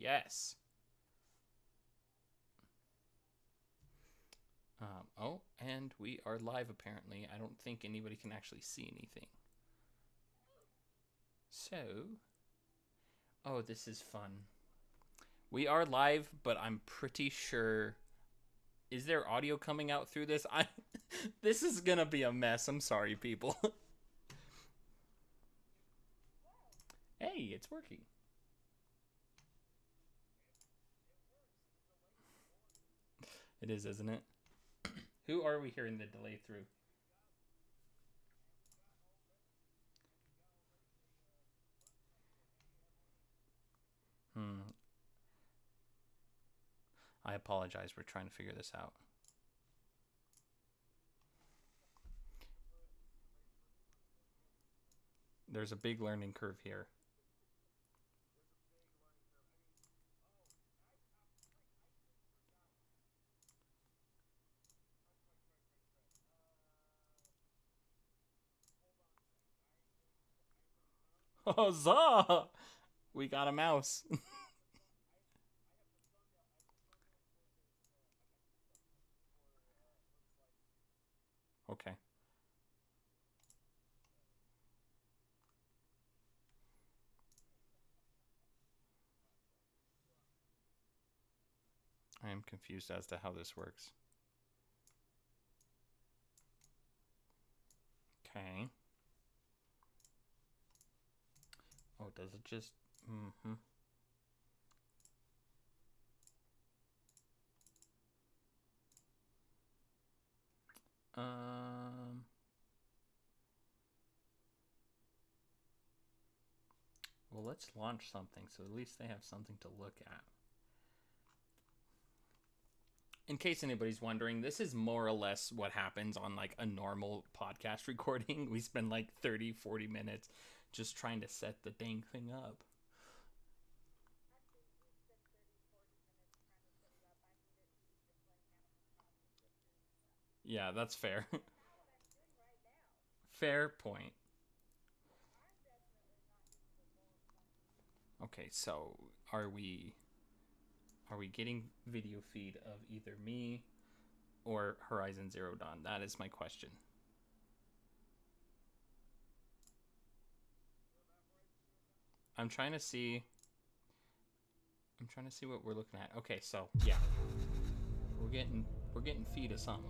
Yes. Oh, and we are live apparently. I don't think anybody can actually see anything. So, oh, this is fun. We are live, but I'm pretty sure. Is there audio coming out through this? This is gonna be a mess. I'm sorry, people. Hey, it's working. It is, isn't it? Who are we hearing the delay through? I apologize. We're trying to figure this out. There's a big learning curve here. Huzzah! We got a mouse. Okay. I am confused as to how this works. Okay. Oh, does it just... Mm-hmm. Well, let's launch something, so at least they have something to look at. In case anybody's wondering, this is more or less what happens on like a normal podcast recording. We spend like 30-40 minutes just trying to set the dang thing up. Yeah, that's fair. Fair point. Okay, so are we getting video feed of either me or Horizon Zero Dawn? That is my question. I'm trying to see what we're looking at. Okay, so yeah. We're getting feed of something.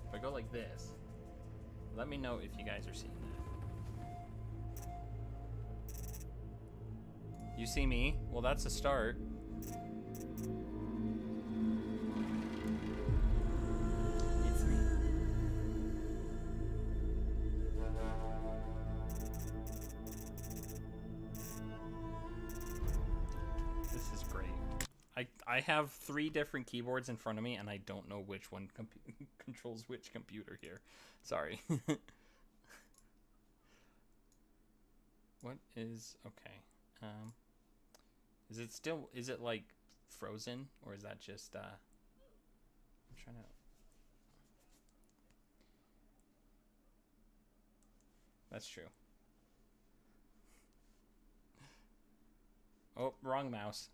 If I go like this, let me know if you guys are seeing that. You see me? Well, that's a start. It's me. This is great. I have 3 different keyboards in front of me, and I don't know which one controls which computer here. Sorry. What is... Okay. Is it like frozen, or is that just I'm trying to... That's true. Oh, wrong mouse.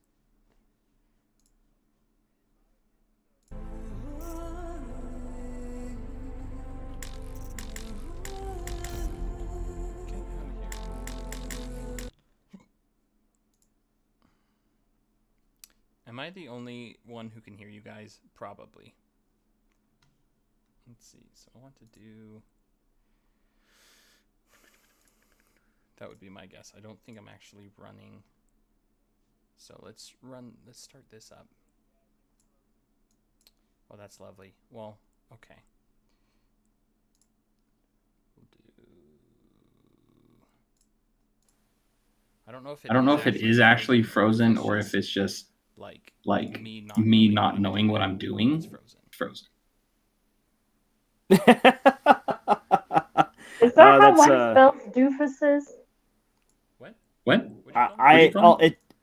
Am I the only one who can hear you guys? Probably. Let's see. So I want to do... That would be my guess. I don't think I'm actually running. So let's start this up. Oh, that's lovely. Well, okay. We'll do... I don't know if it is actually frozen or if it's just like me not knowing what I'm doing. It's frozen. Is that how one spells doofuses? What?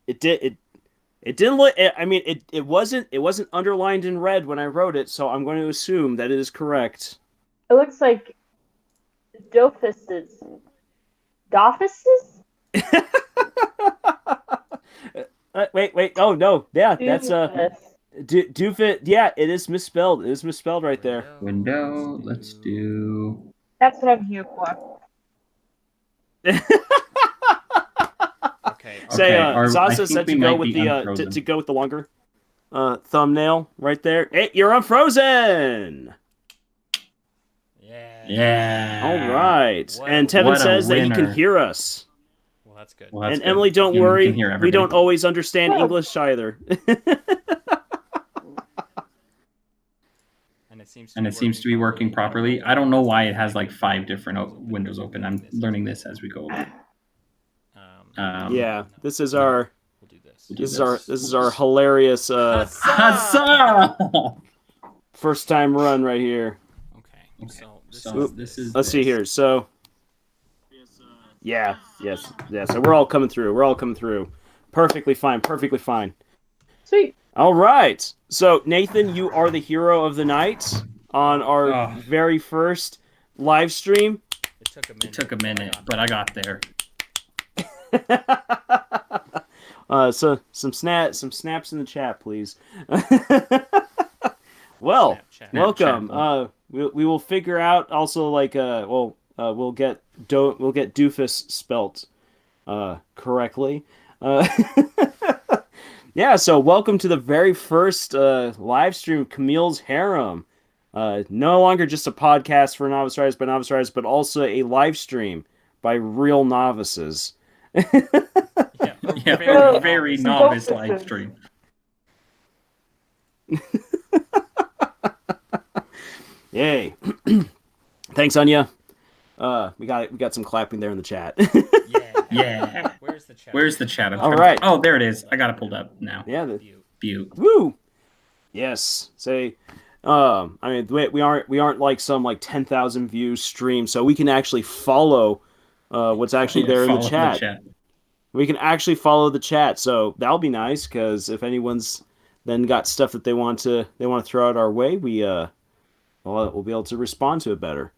It didn't look. I mean, it wasn't underlined in red when I wrote it, so I'm going to assume that it is correct. It looks like doofuses. Doffuses? Wait. Oh no, yeah, that's Doofus. Doofit. Yeah, it is misspelled. It is misspelled right there. Window. Let's do. That's what I'm here for. Okay. Say, I Sasa think said we to go might with be the unfrozen. to go with the longer thumbnail right there. Hey, you're unfrozen. Yeah. All right. What And a- Tevin what a says that he can winner. hear us. Well, that's good. Well, that's And good. Emily, don't You can worry. hear We everybody. don't always understand Oh. English either. And it seems to be working properly. I don't know why it has like 5 different windows open. I'm learning this as we go. Yeah, this is our We'll do this. this is our hilarious Huzzah! first time run right here. Okay. So this is. Let's see here. So yeah. So we're all coming through. Perfectly fine. Sweet. All right. So Nathan, you are the hero of the night on our very first live stream. It took a minute, but I got there. So some snaps in the chat, please. Well, welcome. We will figure out also like we'll get doofus spelt correctly. Yeah, so welcome to the very first live stream of Camille's Harem. No longer just a podcast for novice riders by novice riders, but also a live stream by real novices. Yeah, very novice live stream. Yay! Thanks, Anya. We got some clapping there in the chat. Yeah. Where's the chat? All right. Oh, there it is. I got it pulled up now. Yeah. Butte. Woo! Yes. Say, I mean, we aren't like some like 10,000 views stream, so we can actually follow what's actually there in the chat. We can actually follow the chat, so that'll be nice because if anyone's then got stuff that they want to throw out our way, we'll be able to respond to it better.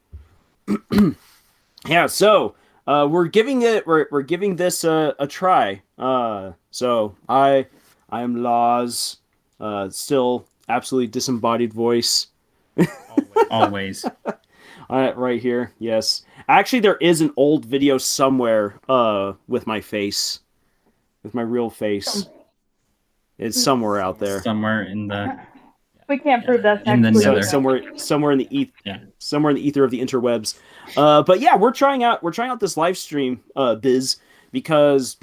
Yeah. So we're giving this a try. So I am Laws, still absolutely disembodied voice. Always. Right here, yes. Actually, there is an old video somewhere with my face, with my real face. It's somewhere out there. Somewhere in the. We can't prove that's In the actually nether. Somewhere in the somewhere in the ether of the interwebs. But yeah, we're trying out this live stream biz because,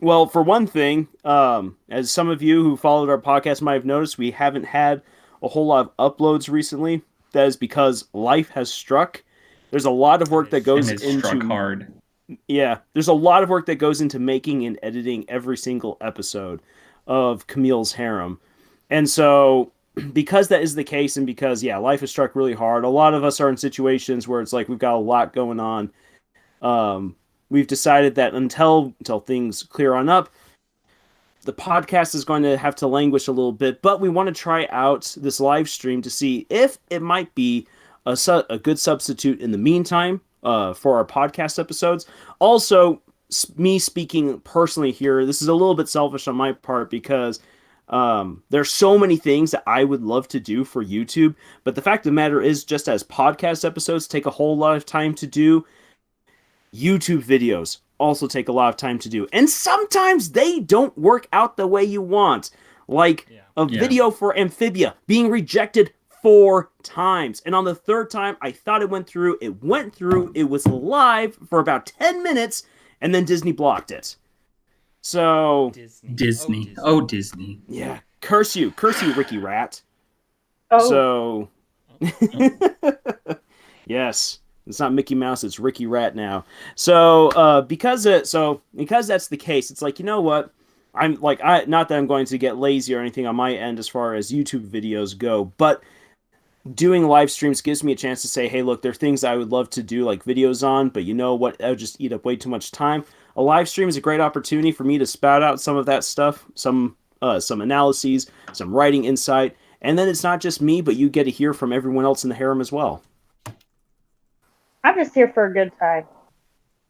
well, for one thing, as some of you who followed our podcast might have noticed, we haven't had a whole lot of uploads recently. That is because life has struck. There's a lot of work that goes into struck hard. Yeah, there's a lot of work that goes into making and editing every single episode of Camille's Harem. And so, because that is the case, and because, life has struck really hard, a lot of us are in situations where it's like we've got a lot going on. We've decided that until things clear on up, the podcast is going to have to languish a little bit, but we want to try out this live stream to see if it might be a good substitute in the meantime for our podcast episodes. Also, me speaking personally here, this is a little bit selfish on my part because there's so many things that I would love to do for YouTube, but the fact of the matter is, just as podcast episodes take a whole lot of time to do, YouTube videos also take a lot of time to do. And sometimes they don't work out the way you want. Like a video for Amphibia being rejected 4 times. And on the 3rd time, I thought it went through. It went through. It was live for about 10 minutes, and then Disney blocked it. So... Disney. Oh, Disney. Yeah. Curse you, Ricky Rat. Oh. So... Yes. It's not Mickey Mouse, it's Ricky Rat now. So, because that's the case, it's like, you know what? I'm like, not that I'm going to get lazy or anything on my end as far as YouTube videos go, but doing live streams gives me a chance to say, hey, look, there are things I would love to do like videos on, but you know what? That would just eat up way too much time. A live stream is a great opportunity for me to spout out some of that stuff, some analyses, some writing insight, and then it's not just me, but you get to hear from everyone else in the harem as well. I'm just here for a good time.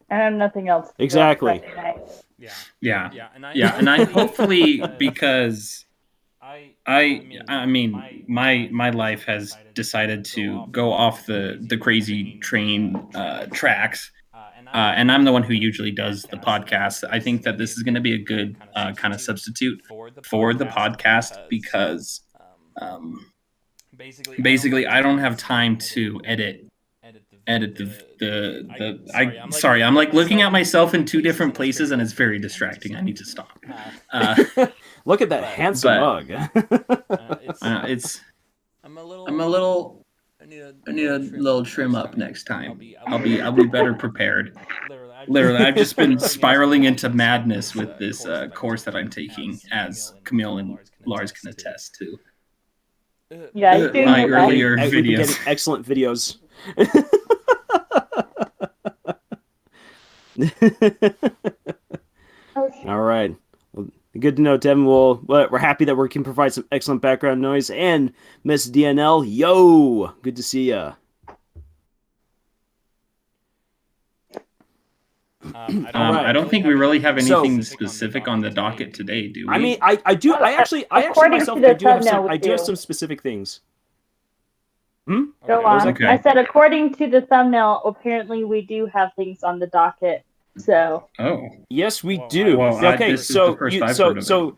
I have nothing else to do Exactly. on Friday night. Yeah. And And I hopefully hopefully because I my life has decided to go off the crazy train tracks. And I'm the one who usually does the podcast. I think that this is going to be a good kind of substitute for the podcast because basically I don't have time to edit I'm like looking at myself in two different places and it's very distracting. I need to stop. Look at that handsome mug. It's I'm a little I need a little trim up next time. I'll be better prepared. Literally, I've just been spiraling into madness with this course that I'm taking, as Camille and Lars can attest to. Yeah, he's doing My your best. earlier We've been videos. getting excellent videos. Oh, shit. All right. Well, good to know, Devin. We're happy that we can provide some excellent background noise. And Miss DNL, yo, good to see ya. I don't think we really have anything specific on the docket today, do we? I mean, I do. I actually According myself, to the I do have some. thumbnail, I we do have do. some specific things. Go was on. okay. I said, according to the thumbnail, apparently we do have things on the docket. So. Oh. Yes, we do. Well, Okay, this is the first I've heard of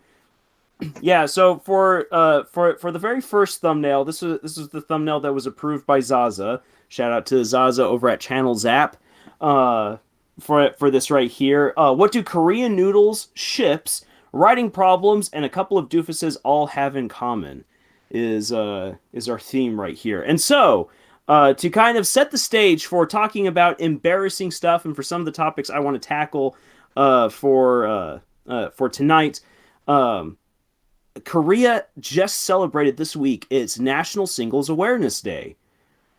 it. Yeah, so for the very first thumbnail, this was the thumbnail that was approved by Zaza. Shout out to Zaza over at Channel Zap. For this right here, what do Korean noodles, ships, writing problems, and a couple of doofuses all have in common? Is our theme right here. And so, to kind of set the stage for talking about embarrassing stuff and for some of the topics I want to tackle for tonight, Korea just celebrated this week its National Singles Awareness Day.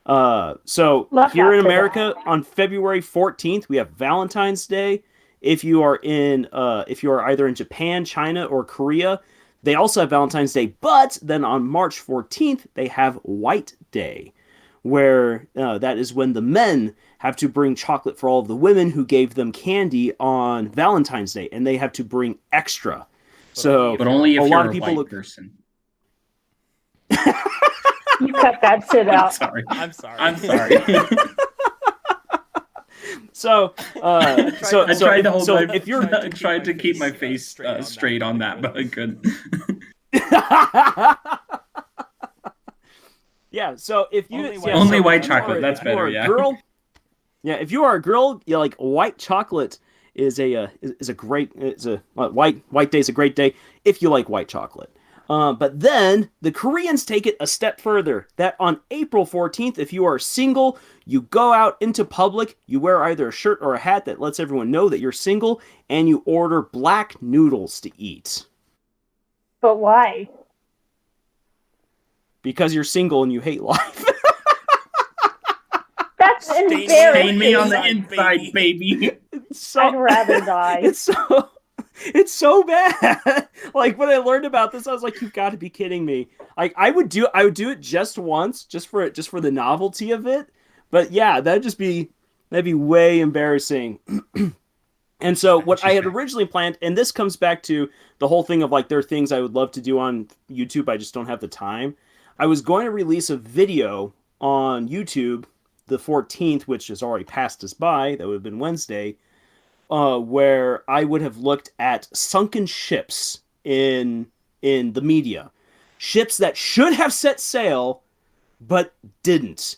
So Love here that in for America on February 14th, we have Valentine's Day. If you are either in Japan, China, or Korea, they also have Valentine's Day. But then on March 14th, they have White Day, where that is when the men have to bring chocolate for all of the women who gave them candy on Valentine's Day, and they have to bring extra. But only if a you're lot a of people white person. You cut that shit out. I'm sorry. I'm sorry. So, I tried to hold my. if you're I tried to keep my face straight on that, but I couldn't. Yeah. So if you Only white if you are- chocolate, that's if you are better, a yeah. Girl, yeah. If you are a girl, yeah, like white chocolate is a great white day is a great day if you like white chocolate. But then the Koreans take it a step further. That on April 14th, if you are single, you go out into public, you wear either a shirt or a hat that lets everyone know that you're single, and you order black noodles to eat. But why? Because you're single and you hate life. That's Stain embarrassing. me on the inside, baby. I'd rather die. It's so bad. Like when I learned about this, I was like, "You've got to be kidding me!" Like I would do it just once, just for the novelty of it. But yeah, that'd be way embarrassing. And so what I had originally planned, and this comes back to the whole thing of like there are things I would love to do on YouTube, I just don't have the time. I was going to release a video on YouTube the 14th, which has already passed us by. That would have been Wednesday. Where I would have looked at sunken ships in the media. Ships that should have set sail, but didn't.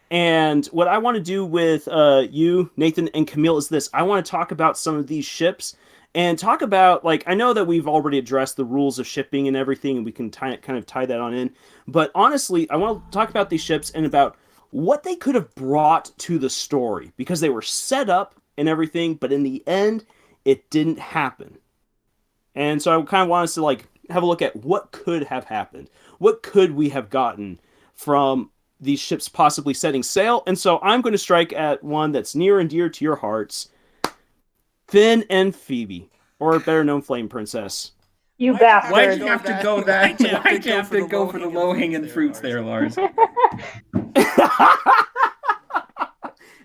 And what I want to do with you, Nathan, and Camille is this. I want to talk about some of these ships and talk about, like, I know that we've already addressed the rules of shipping and everything, and we can kind of tie that on in. But honestly, I want to talk about these ships and about what they could have brought to the story, because they were set up and everything, but in the end, it didn't happen. And so I kind of want us to like have a look at what could have happened. What could we have gotten from these ships possibly setting sail? And so I'm going to strike at one that's near and dear to your hearts, Finn and Phoebe, or better known Flame Princess. You Why'd bastard. Why'd you have to go that? Why'd Why'd you have to go for the low-hanging fruits there, Lars?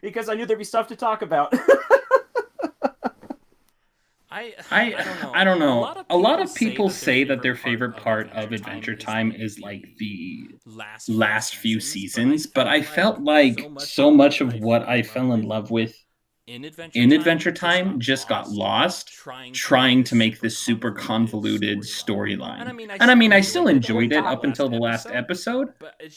Because I knew there'd be stuff to talk about. I don't know. A lot of people say that their favorite part of Adventure Time is like the last few seasons, but I felt like so much of what I fell in love with in Adventure Time just got lost trying to make this super convoluted storyline. And I mean, I still enjoyed it up until the last episode,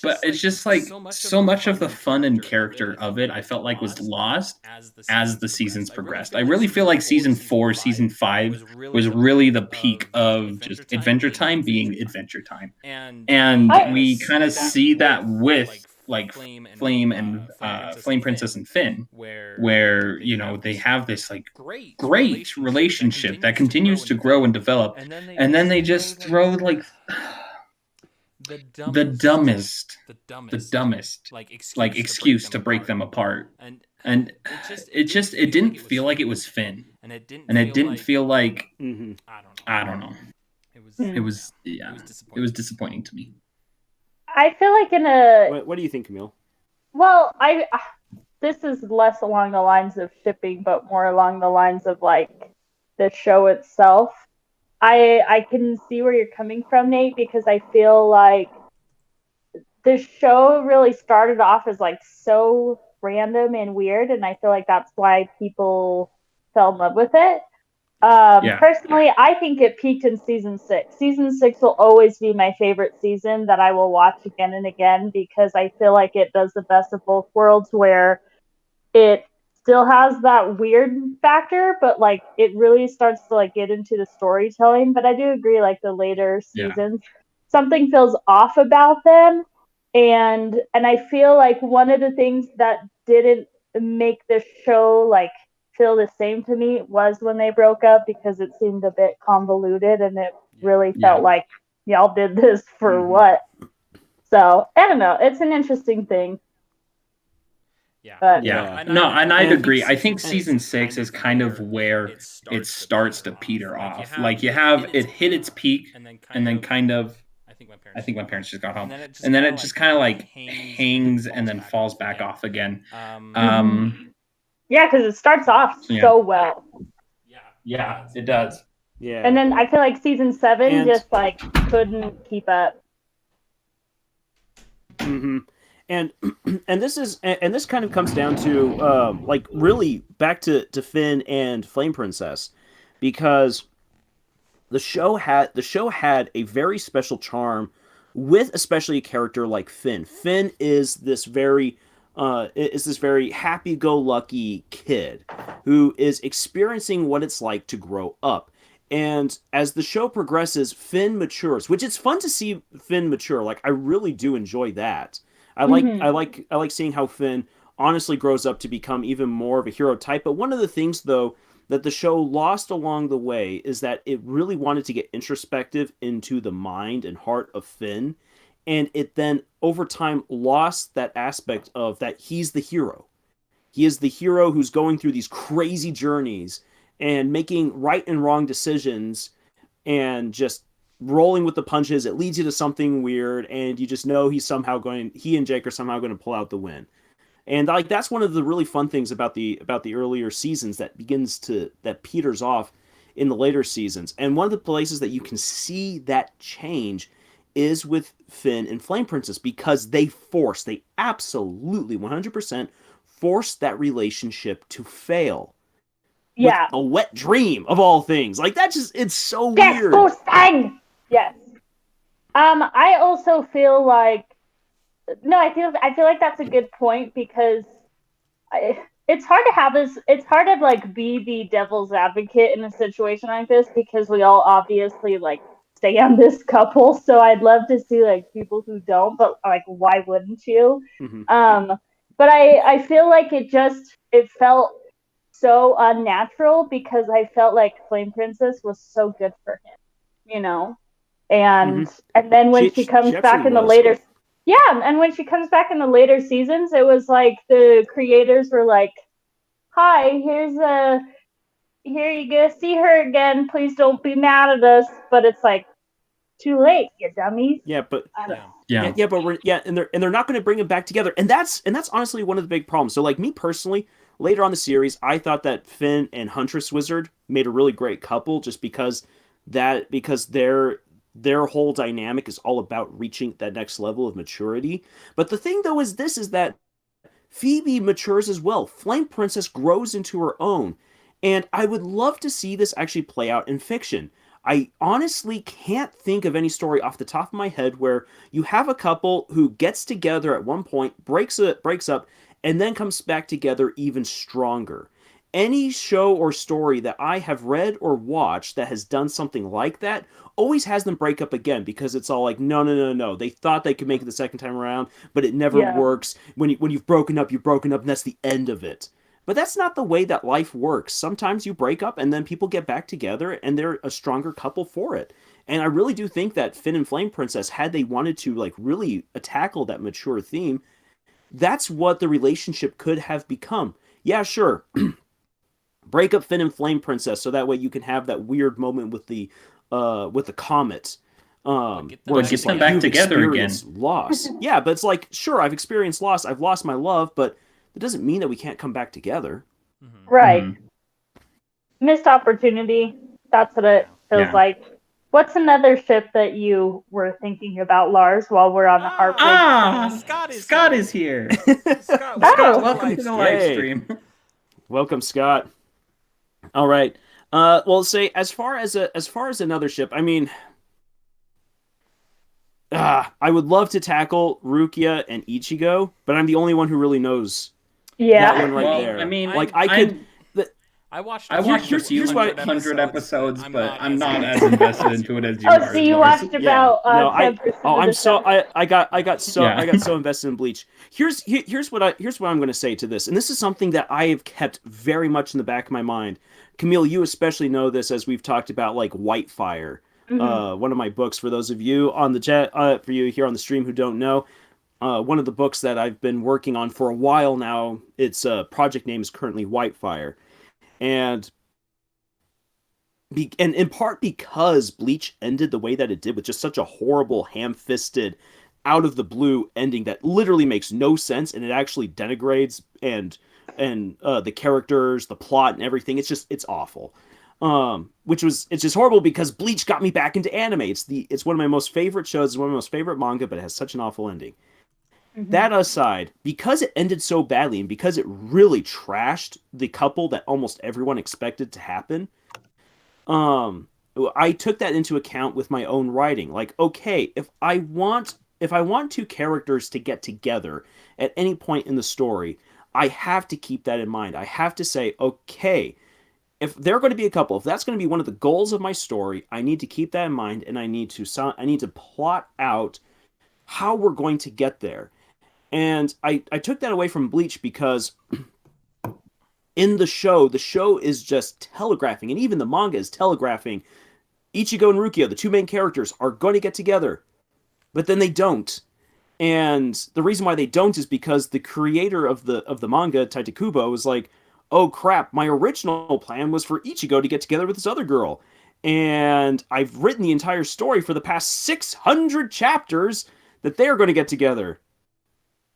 but it's just like so much of the fun and character of it I felt like was lost as the seasons progressed. I really feel like season 4, season 5 was really the peak of just Adventure Time being Adventure Time. And we kind of see that with like Flame Princess and Finn, where they have this like great relationship that continues to grow and develop, and then they just throw like the dumbest like excuse to break them apart, and it didn't feel like it was Finn, and it didn't feel like I don't know. It was disappointing to me. I feel like in a... What do you think, Camille? Well, this is less along the lines of shipping, but more along the lines of like the show itself. I can see where you're coming from, Nate, because I feel like the show really started off as like so random and weird, and I feel like that's why people fell in love with it. Personally, I think it peaked in season 6. Season 6 will always be my favorite season that I will watch again and again, because I feel like it does the best of both worlds, where it still has that weird factor, but like it really starts to like get into the storytelling. But I do agree, like the later seasons, something feels off about them, and I feel like one of the things that didn't make the show like feel the same to me was when they broke up, because it seemed a bit convoluted, and it really felt like y'all did this for what? So I don't know. It's an interesting thing. And I'd agree. I think season 6 is kind of where it starts to peter off. Like you have it hit its peak, and then kind of. I think my parents just got home, and then it just kind of like hangs and then falls back off again. Yeah, because it starts off so well. Yeah, it does. Yeah. And then I feel like season 7 just like couldn't keep up. Mm-hmm. And this kind of comes down to like really back to Finn and Flame Princess, because the show had a very special charm with especially a character like Finn. Finn is this very happy-go-lucky kid who is experiencing what it's like to grow up. And as the show progresses, Finn matures, which it's fun to see Finn mature. Like I really do enjoy that. I like seeing how Finn honestly grows up to become even more of a hero type. But one of the things though that the show lost along the way is that it really wanted to get introspective into the mind and heart of Finn. And it then, over time, lost that aspect of that he's the hero. He is the hero who's going through these crazy journeys and making right and wrong decisions and just rolling with the punches. It leads you to something weird, and you just know he and Jake are somehow going to pull out the win. And like that's one of the really fun things about the earlier seasons that peters off in the later seasons. And one of the places that you can see that change is with Finn and Flame Princess, because they absolutely 100% forced that relationship to fail. Yeah. With a wet dream of all things. Like it's so weird. Yes. I also feel like I feel like that's a good point, because it's hard to like be the devil's advocate in a situation like this, because we all obviously like stay on this couple, so I'd love to see like people who don't, but like why wouldn't you? Mm-hmm. But I feel like it felt so unnatural, because I felt like Flame Princess was so good for him, and then when she comes back in the later and when she comes back in the later seasons, it was like the creators were like, hi, here you go, see her again, please don't be mad at us, but it's like too late, you dummies. And they're not going to bring them back together, and that's honestly one of the big problems. So like me personally, later on the series, I thought that Finn and Huntress Wizard made a really great couple, just because their whole dynamic is all about reaching that next level of maturity. But the thing though is that Phoebe matures as well. Flame Princess grows into her own. And I would love to see this actually play out in fiction. I honestly can't think of any story off the top of my head where you have a couple who gets together at one point, breaks up, and then comes back together even stronger. Any show or story that I have read or watched that has done something like that always has them break up again, because it's all like, no. They thought they could make it the second time around, but it never works. When you've broken up, and that's the end of it. But that's not the way that life works. Sometimes you break up and then people get back together and they're a stronger couple for it. And I really do think that Finn and Flame Princess, had they wanted to like really tackle that mature theme, that's what the relationship could have become. Yeah, sure. Break up Finn and Flame Princess so that way you can have that weird moment with the comet. Get them back together again. Loss. Yeah, but it's like, sure, I've experienced loss. I've lost my love, but it doesn't mean that we can't come back together. Right. Missed opportunity. That's what it feels like. What's another ship that you were thinking about, Lars, while we're on the heartbreak? Scott is here. Scott, welcome to the live stream. Welcome, Scott. All right. Well, say as far as another ship, I mean, I would love to tackle Rukia and Ichigo, but I'm the only one who really knows that one there. I mean, like I could. I watched a few hundred episodes, but I'm not as invested into it as you are. So you watched about? I got so invested in Bleach. Here's what I'm going to say to this, and this is something that I have kept very much in the back of my mind. Camille, you especially know this, as we've talked about like Whitefire, one of my books. For those of you on the chat, for you here on the stream who don't know, one of the books that I've been working on for a while now. Its project name is currently Whitefire. And in part because Bleach ended the way that it did, with just such a horrible, ham-fisted, out-of-the-blue ending that literally makes no sense, and it actually denigrates and the characters, the plot, and everything. It's awful. It's just horrible because Bleach got me back into anime. It's one of my most favorite shows, it's one of my most favorite manga, but it has such an awful ending. That aside, because it ended so badly and because it really trashed the couple that almost everyone expected to happen, I took that into account with my own writing. Like, okay, if I want two characters to get together at any point in the story, I have to keep that in mind. I have to say, okay, if they're going to be a couple, if that's going to be one of the goals of my story, I need to keep that in mind, and I need to plot out how we're going to get there. And I took that away from Bleach because in the show is just telegraphing, and even the manga is telegraphing, Ichigo and Rukia, the two main characters, are going to get together. But then they don't. And the reason why they don't is because the creator of the manga, Taita Kubo, was like, oh crap, my original plan was for Ichigo to get together with this other girl. And I've written the entire story for the past 600 chapters that they're going to get together.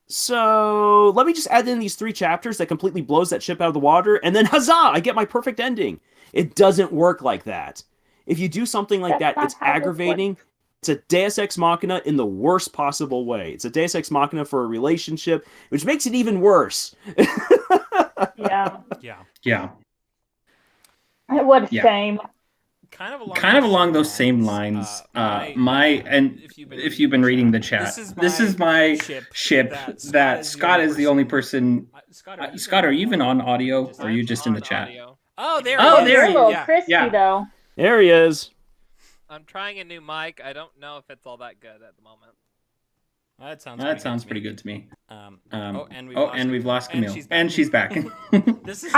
So let me just add in these 3 chapters that completely blows that ship out of the water, and then huzzah, I get my perfect ending. It doesn't work like that. If you do something like that, it's aggravating. It's a Deus Ex Machina in the worst possible way. It's a Deus Ex Machina for a relationship, which makes it even worse. Yeah. What a shame. Kind of along those same lines. If you've been reading the chat, this is my ship that Scott is the only person. Scott, are you even on audio, or are you just in the chat? Oh, there he is. Crispy, though. There he is. I'm trying a new mic. I don't know if it's all that good at the moment. That sounds pretty good to me. And we've lost Camille, and she's back. This is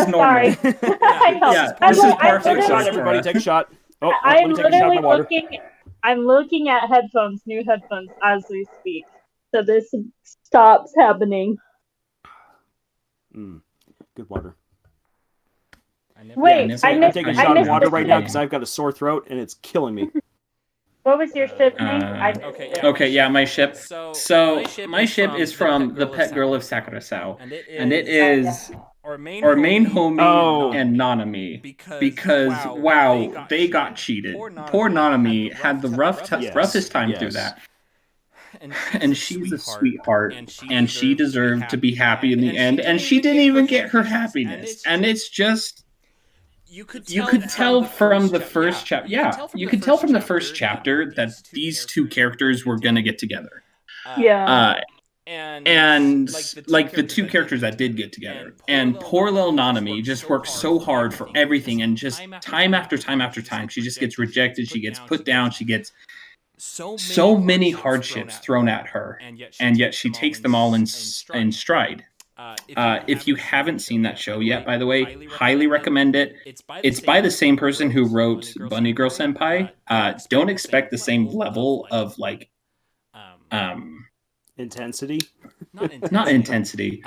normal. This is perfect. Everybody, take a shot. I'm literally looking at new headphones as we speak. So this stops happening. Good water. Wait, I'm taking a shot of water right now because I've got a sore throat and it's killing me. What was your ship name? My ship. So my ship is from The Pet Girl of Sakurasou, and it is our main homie and Nanami because they got cheated. Poor Nanami had the roughest time through that. And she's a sweetheart, and she deserved to be happy in the end, and she didn't even get her happiness. And it's just you could tell from the first chapter. Yeah, you could tell from the first chapter that these two characters were gonna get together. And like the two characters that did get together, and poor little Nanami just works so hard for everything, and just time after time after time, she just gets rejected, she gets put down, she gets so many hardships thrown at her, and yet she takes them all in stride. If you haven't seen that show yet, by the way, highly recommend it. It's by the same person who wrote Bunny Girl Senpai. Don't expect the same level of like intensity. Not intensity.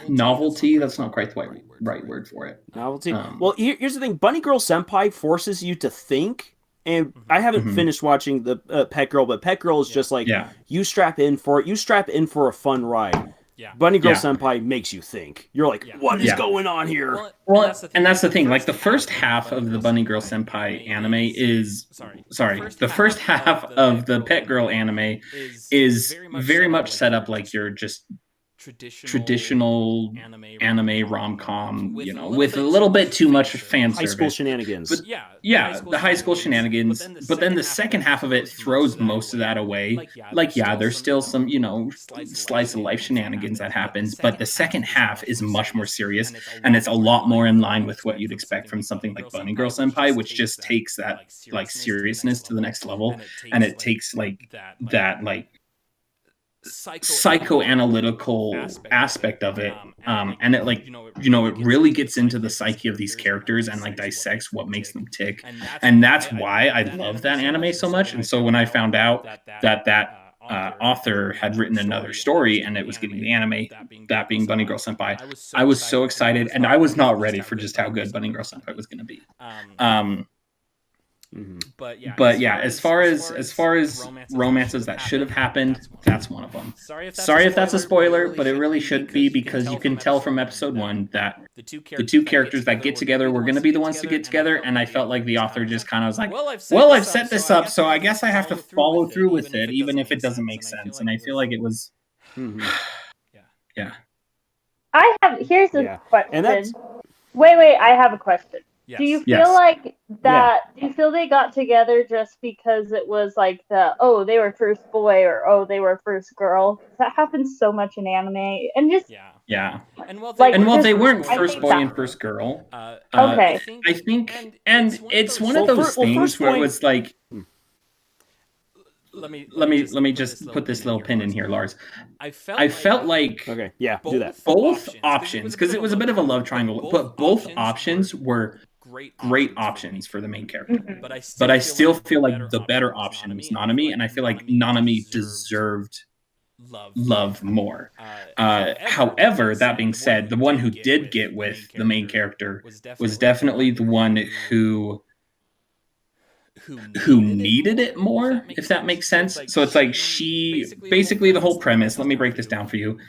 Novelty. That's not quite the right word for it. Novelty. Well, here's the thing. Bunny Girl Senpai forces you to think. And I haven't finished watching the Pet Girl, but Pet Girl is just like, you strap in for it. You strap in for a fun ride. Bunny Girl Senpai makes you think. You're like, what is going on here? Well, and that's the thing. Like the first half of the Bunny Girl Senpai anime is the first half of the Pet Girl anime is very much set up like you're just traditional anime rom-com, with a little bit too much fan service. High school shenanigans. But the high school shenanigans. But then the second half of it throws most of that away. Like, there's still some, slice of life shenanigans that happens, but the second half is much more serious, and it's a lot more in line with what you'd expect from something like Bunny Girl Senpai, which just takes that like seriousness to the next level, and it takes like that like psychoanalytical aspect of it, and it like it really gets into the psyche of these characters and like dissects what makes them tick, and that's why I love that anime so much. And so when I found out that author had written another story and it was getting the anime, that being Bunny Girl Senpai, I was so excited, and I was not ready for just how good Bunny Girl Senpai was going to be. But yeah, as far as romances that should have happened, that's one of them. Sorry if that's a spoiler, but it really should be, because you can tell from episode 1 that the two characters that get together were going to be the ones to get together, and I felt like the author just kind of was like, well, I've set this up, so I guess I have to follow through with it, even if it doesn't make sense. And I feel like it was, yeah. Here's a question. Wait, I have a question. Yes. Do you feel like that? Do you feel they got together just because it was like they were first boy, or they were first girl? That happens so much in anime, and just they weren't first boy and first girl. Okay, I think, and it's one of those things where it was like. Let me just put this little pin in here, Lars. I felt like do that. Both options, because it was a bit of a love triangle, but both options were great options for the main character. Mm-hmm. But I still feel like the better option was Nanami, and I feel like Nanami deserved love more. However, that being said, the one who did get with the main character was definitely the one who needed it more, if that makes sense. So it's like she basically the whole premise, let me break this down for you.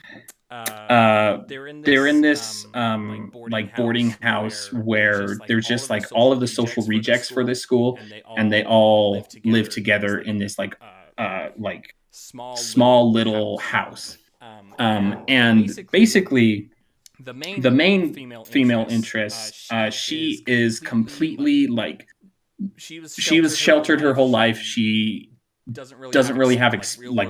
They're in this like boarding house where there's just like all of the social rejects for this school, and they all live together in this like small little house. And basically the main female interest, she is completely like, she was sheltered her whole life. She doesn't really have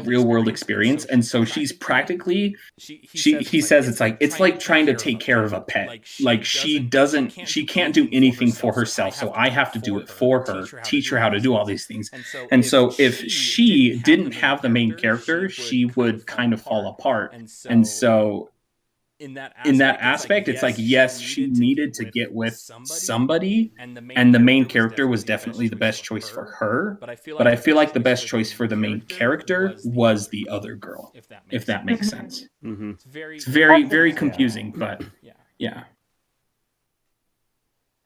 real world experience, and so she's practically he says it's like trying to take care of a pet. Like she can't do anything for herself, so I have to do it for her, teach her how to do all these things. And so if she didn't have the main character, she would kind of fall apart. And so in that aspect, it's like, yes, she needed to get with somebody, and the main character was definitely the best choice for her. But I feel like the best choice for the main character was the other girl, if that makes sense. Mm-hmm. It's very, very confusing, but yeah.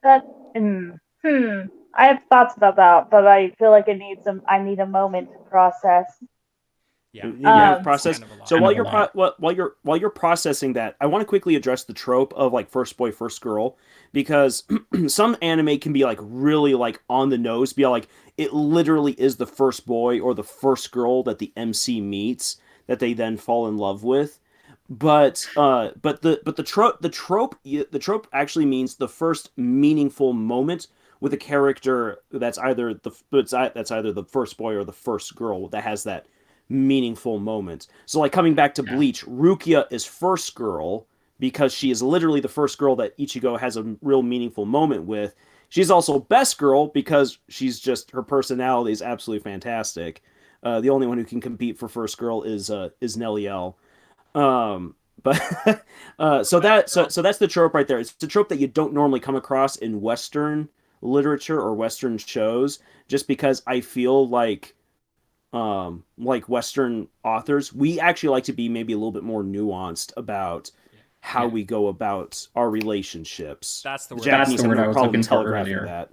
I have thoughts about that, but I feel like I need a moment to process. process. So while you're processing that, I want to quickly address the trope of like first boy, first girl, because some anime can be like really like on the nose, be like it literally is the first boy or the first girl that the MC meets that they then fall in love with. But the trope actually means the first meaningful moment with a character that's either the first boy or the first girl that has that meaningful moment. So like coming back to Bleach, Rukia is first girl because she is literally the first girl that Ichigo has a real meaningful moment with. She's also best girl because she's just, her personality is absolutely fantastic. The only one who can compete for first girl is Nellie L. But so that's the trope right there. It's the trope that you don't normally come across in Western literature or Western shows, just because I feel like Western authors, we actually like to be maybe a little bit more nuanced about how we go about our relationships. That's the word. That's the word I was looking for earlier. That.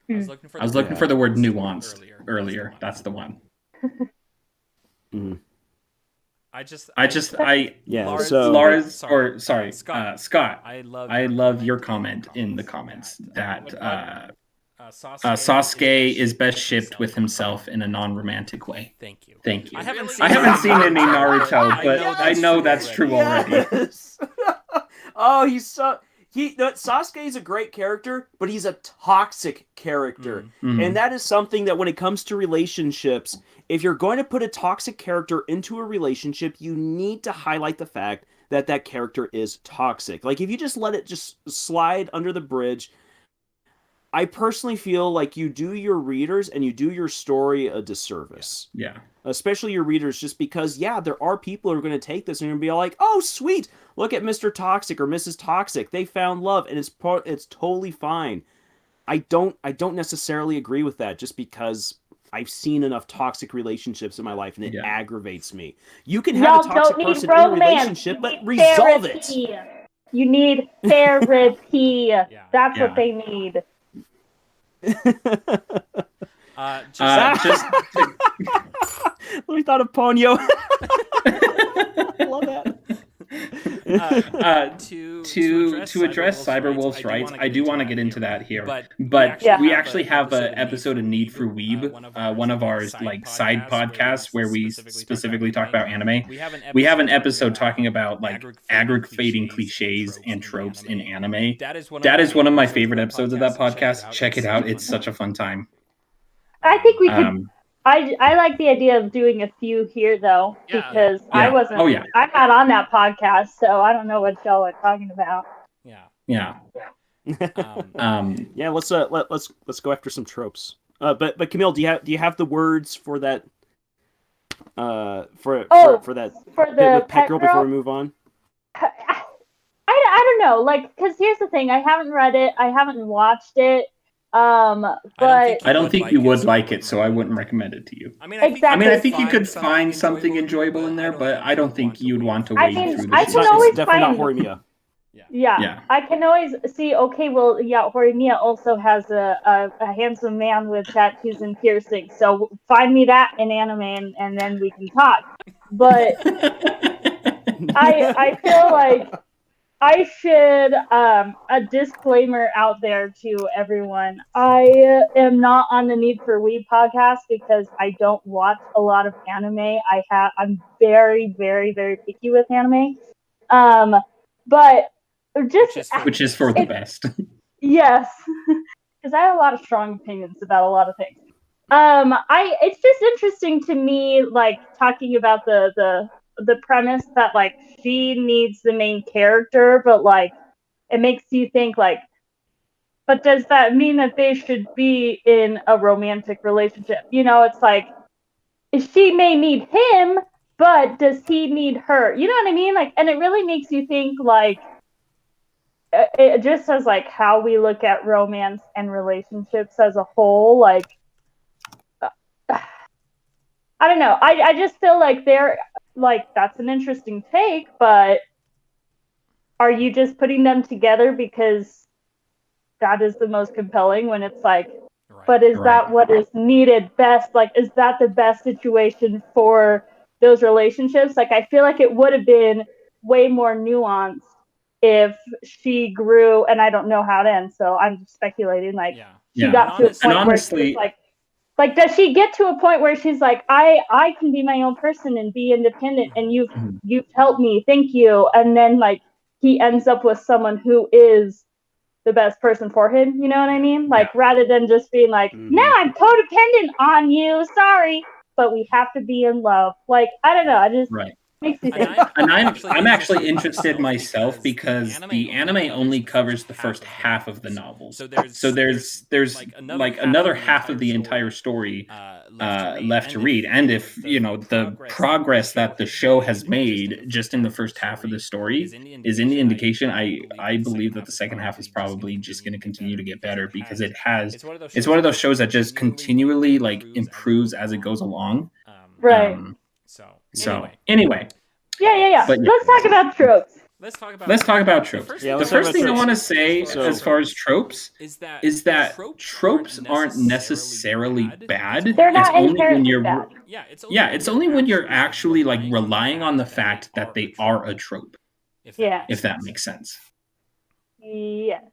I was looking for the word nuanced earlier. That's the one. Mm-hmm. Scott. I love your comment in the comments that Sasuke is best shipped with himself in a non-romantic way. Thank you. I haven't seen any Naruto, but I know that's true already. Oh, Sasuke is a great character, but he's a toxic character. Mm-hmm. And that is something that when it comes to relationships, if you're going to put a toxic character into a relationship, you need to highlight the fact that that character is toxic. Like, if you just let it just slide under the bridge, I personally feel like you do your readers and you do your story a disservice. Yeah. Especially your readers, just because, there are people who are going to take this and going to be like, oh, sweet, look at Mr. Toxic or Mrs. Toxic. They found love, and it's totally fine. I don't necessarily agree with that, just because I've seen enough toxic relationships in my life, and it aggravates me. You can have a toxic person in a relationship, but resolve it. You need therapy. That's what they need. We thought of Ponyo. Love that. To address Cyberwolf's rights, I do want to get into that here. But we actually have an episode of Need for Weeb, one of our like side podcasts where we specifically talk about anime. We have an episode talking about like aggravating cliches and tropes in anime. That is one of my favorite episodes of that podcast. Check it out. It's such a fun time. I think we could. I like the idea of doing a few here though, because I wasn't. I'm not on that podcast, so I don't know what y'all are talking about. Let's go after some tropes. But Camille, do you have the words for that? For the pet girl before we move on. I don't know, like, because here's the thing: I haven't read it, I haven't watched it. But I don't think you would like it, so I wouldn't recommend it to you. I think you could find something enjoyable in there, but I don't think you'd want to wade through the shit. It's definitely not Horimiya. Yeah, I can always see. Okay, well, Horimiya also has a handsome man with tattoos and piercings, so find me that in anime, and then we can talk. But I feel like I should, a disclaimer out there to everyone. I am not on the Need for Weeb podcast because I don't watch a lot of anime. I'm very, very, very picky with anime. But just... Which is for the best. Yes. Because I have a lot of strong opinions about a lot of things. It's just interesting to me, like, talking about the premise that, like, she needs the main character, but, like, it makes you think, like, but does that mean that they should be in a romantic relationship? You know, it's like, she may need him, but does he need her? You know what I mean? Like, and it really makes you think, like, it just says, like, how we look at romance and relationships as a whole, like, I don't know. I just feel like that's an interesting take, but are you just putting them together because that is the most compelling when it's like, but is that what is needed best? Like, is that the best situation for those relationships. Like, I feel like it would have been way more nuanced if she grew, and I don't know how it ends, so I'm just speculating. Like, she got to a point where she's like, does she get to a point where she's like, I can be my own person and be independent, and you've helped me, thank you, and then like he ends up with someone who is the best person for him, you know what I mean? Like, rather than just being like, now I'm codependent on you, sorry, but we have to be in love. Like, I don't know, I just makes me think. And I'm actually interested myself because the anime only covers the first half of the novel. So there's like another half of the entire story left to read. And if the progress that the show has made just in the first half of the story is any indication, I believe that the second half is probably just going to continue to get better, because it's one of those shows that just continually like improves as it goes along. Right. So anyway. Yeah. But let's talk about tropes. Let's talk about tropes. The first thing I want to say as far as tropes is that tropes aren't necessarily bad. They're not inherently bad. It's only when you're actually like relying on the fact that they are a trope. If that makes sense. Yes.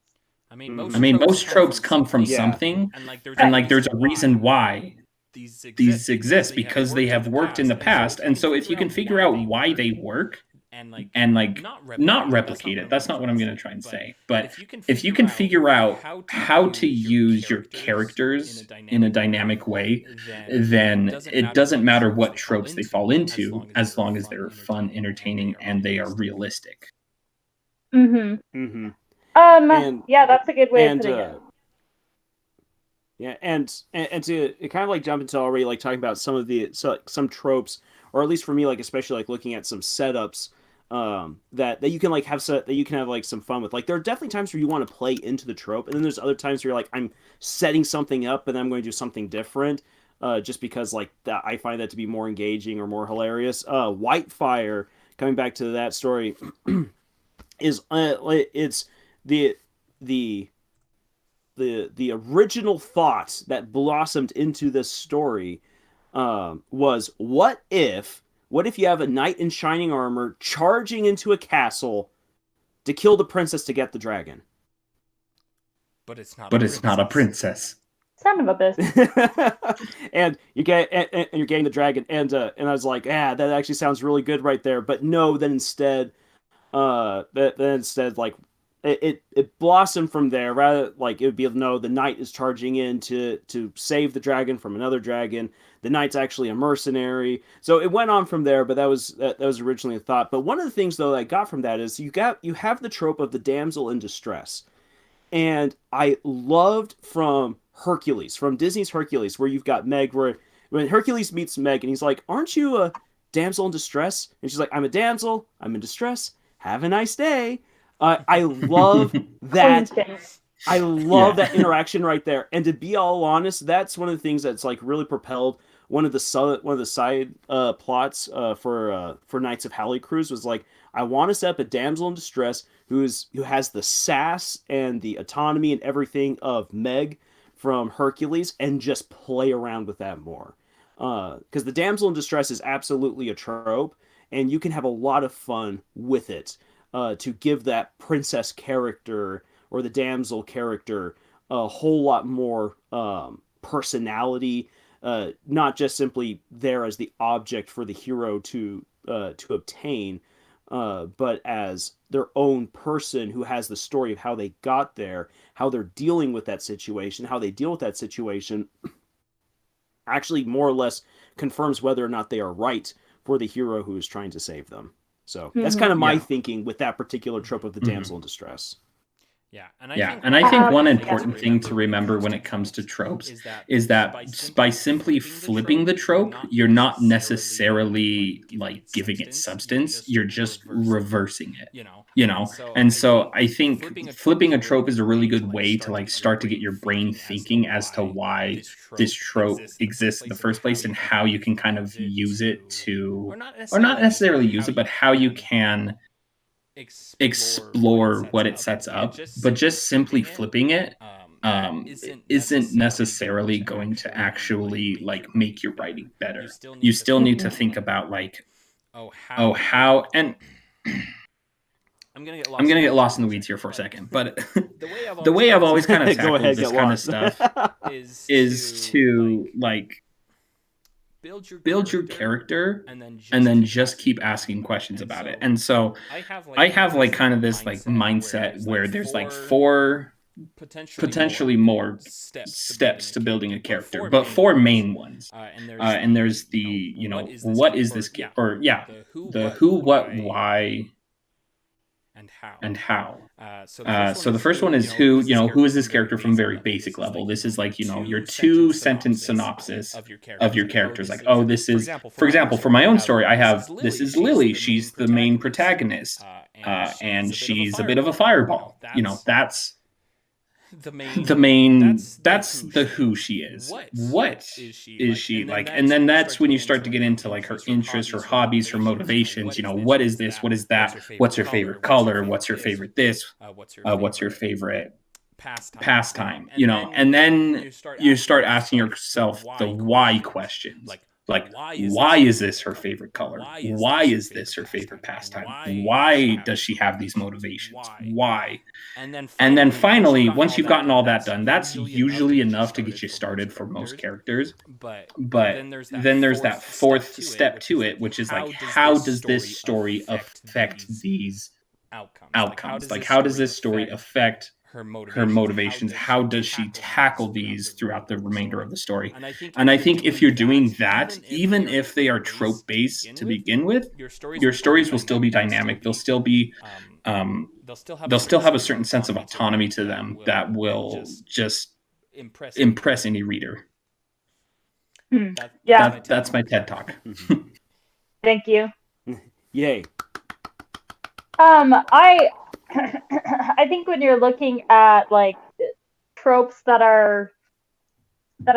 I mean, most tropes come from something, and like there's a reason why these exist, because they have worked in the past. And so if you can figure out why they work and like not replicate it, that's not what I'm going to try and say, but if you can figure out how to use your characters in a dynamic way, then it doesn't matter what tropes they fall into, as long as they're fun, entertaining, and they are realistic. Yeah, that's a good way of putting it. Yeah, and to kind of like jump into already like talking about some tropes, or at least for me, like especially like looking at some setups that you can like have that you can have like some fun with. Like there are definitely times where you want to play into the trope, and then there's other times where you're like, I'm setting something up and then I'm going to do something different, just because like I find that to be more engaging or more hilarious. Whitefire, coming back to that story, is it's the original thought that blossomed into this story was, what if you have a knight in shining armor charging into a castle to kill the princess to get the dragon? But it's not a princess. Son of a bitch. And you're getting the dragon, and I was like, that actually sounds really good right there. But no, then instead like it blossomed from there. Rather, like it would be, no, the knight is charging in to save the dragon from another dragon. The knight's actually a mercenary. So it went on from there, but that was originally a thought. But one of the things though that I got from that is you have the trope of the damsel in distress. And I loved from Disney's Hercules, where you've got Meg, where when Hercules meets Meg and he's like, "Aren't you a damsel in distress?" And she's like, "I'm a damsel, I'm in distress. Have a nice day." I love that. I love that interaction right there. And to be all honest, that's one of the things that's like really propelled one of the side plots for Knights of Halley Cruise was like, I want to set up a damsel in distress who has the sass and the autonomy and everything of Meg from Hercules, and just play around with that more. Because the damsel in distress is absolutely a trope, and you can have a lot of fun with it. To give that princess character or the damsel character a whole lot more personality, not just simply there as the object for the hero to obtain, but as their own person who has the story of how they got there, how they're dealing with that situation, how they deal with that situation, actually more or less confirms whether or not they are right for the hero who is trying to save them. So that's kind of my thinking with that particular trope of the damsel in distress. And I think one important thing to remember when it comes to tropes is that by simply flipping the trope, you're not necessarily like giving it substance. You're just reversing it, And so I think flipping a trope is a really good way to like start to get your brain thinking as to why this trope exists in the first place, and how you can kind of use it to, or not necessarily use it, but how you can explore what it sets up. But just simply flipping it isn't necessarily going to actually like make your writing better. You still need to think about like, oh, how, and I'm gonna get lost in the weeds here for a second, but the way I've always kind of tackled this kind of stuff is to like build your character and then just keep asking questions about it. And so I have like kind of this like mindset where there's like 4 potentially more steps to building a character, but 4 main ones. And there's the, you know, what is this, or yeah, the who, what, why, and how. So the first one is who, you know, who is this character from very basic level. This is like, you know, your 2-sentence synopsis of your characters. Like, oh, this is, for example, for my own story, I have, this is Lily. She's the main protagonist, and she's a bit of a fireball. You know, that's the main, that's the who she is. What is she like? And then that's when you start to get into like her interests, her hobbies, her motivations. You know, what is this? What is that? What's her favorite color? What's her favorite this? What's her favorite pastime? You know, and then you start asking yourself the why questions. Like, why is this her favorite color? Why is this her favorite pastime? Why does she have these motivations? Why? And then finally, once you've gotten all that done, that's usually enough to get you started for most characters. But then there's that 4th step to it, which is like, how does this story affect these outcomes? Like, how does this story affect her motivations? How does she tackle these throughout the remainder of the story? And I think if you're doing that, even if they are trope based to begin with, your stories will still be dynamic. They'll still be they'll still have a certain sense of autonomy to them that will just impress any reader. Yeah, that's my TED Talk. Thank you. Yay. I think when you're looking at like tropes that I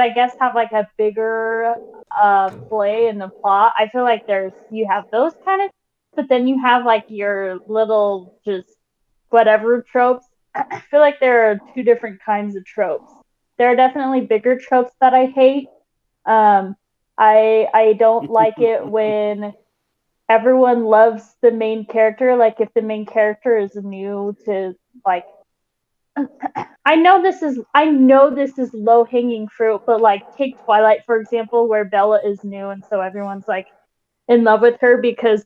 guess have like a bigger play in the plot, I feel like you have those kind of, but then you have like your little just whatever tropes. I feel like there are 2 different kinds of tropes. There are definitely bigger tropes that I hate. I don't like it when everyone loves the main character. Like if the main character is new to like, I know this is low hanging fruit, but like take Twilight for example, where Bella is new and so everyone's like in love with her because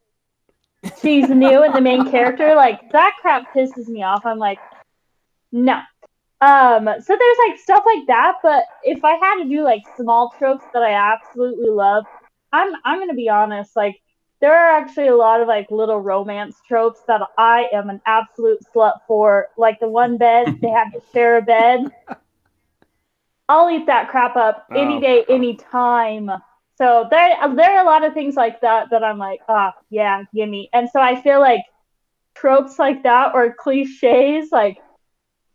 she's new and the main character. Like that crap pisses me off. I'm like, no. So there's like stuff like that, but if I had to do like small tropes that I absolutely love, I'm gonna be honest, like there are actually a lot of like little romance tropes that I am an absolute slut for. Like the one bed, they have to share a bed. I'll eat that crap up any day, any time. So there are a lot of things like that I'm like, yeah, gimme. And so I feel like tropes like that or cliches, like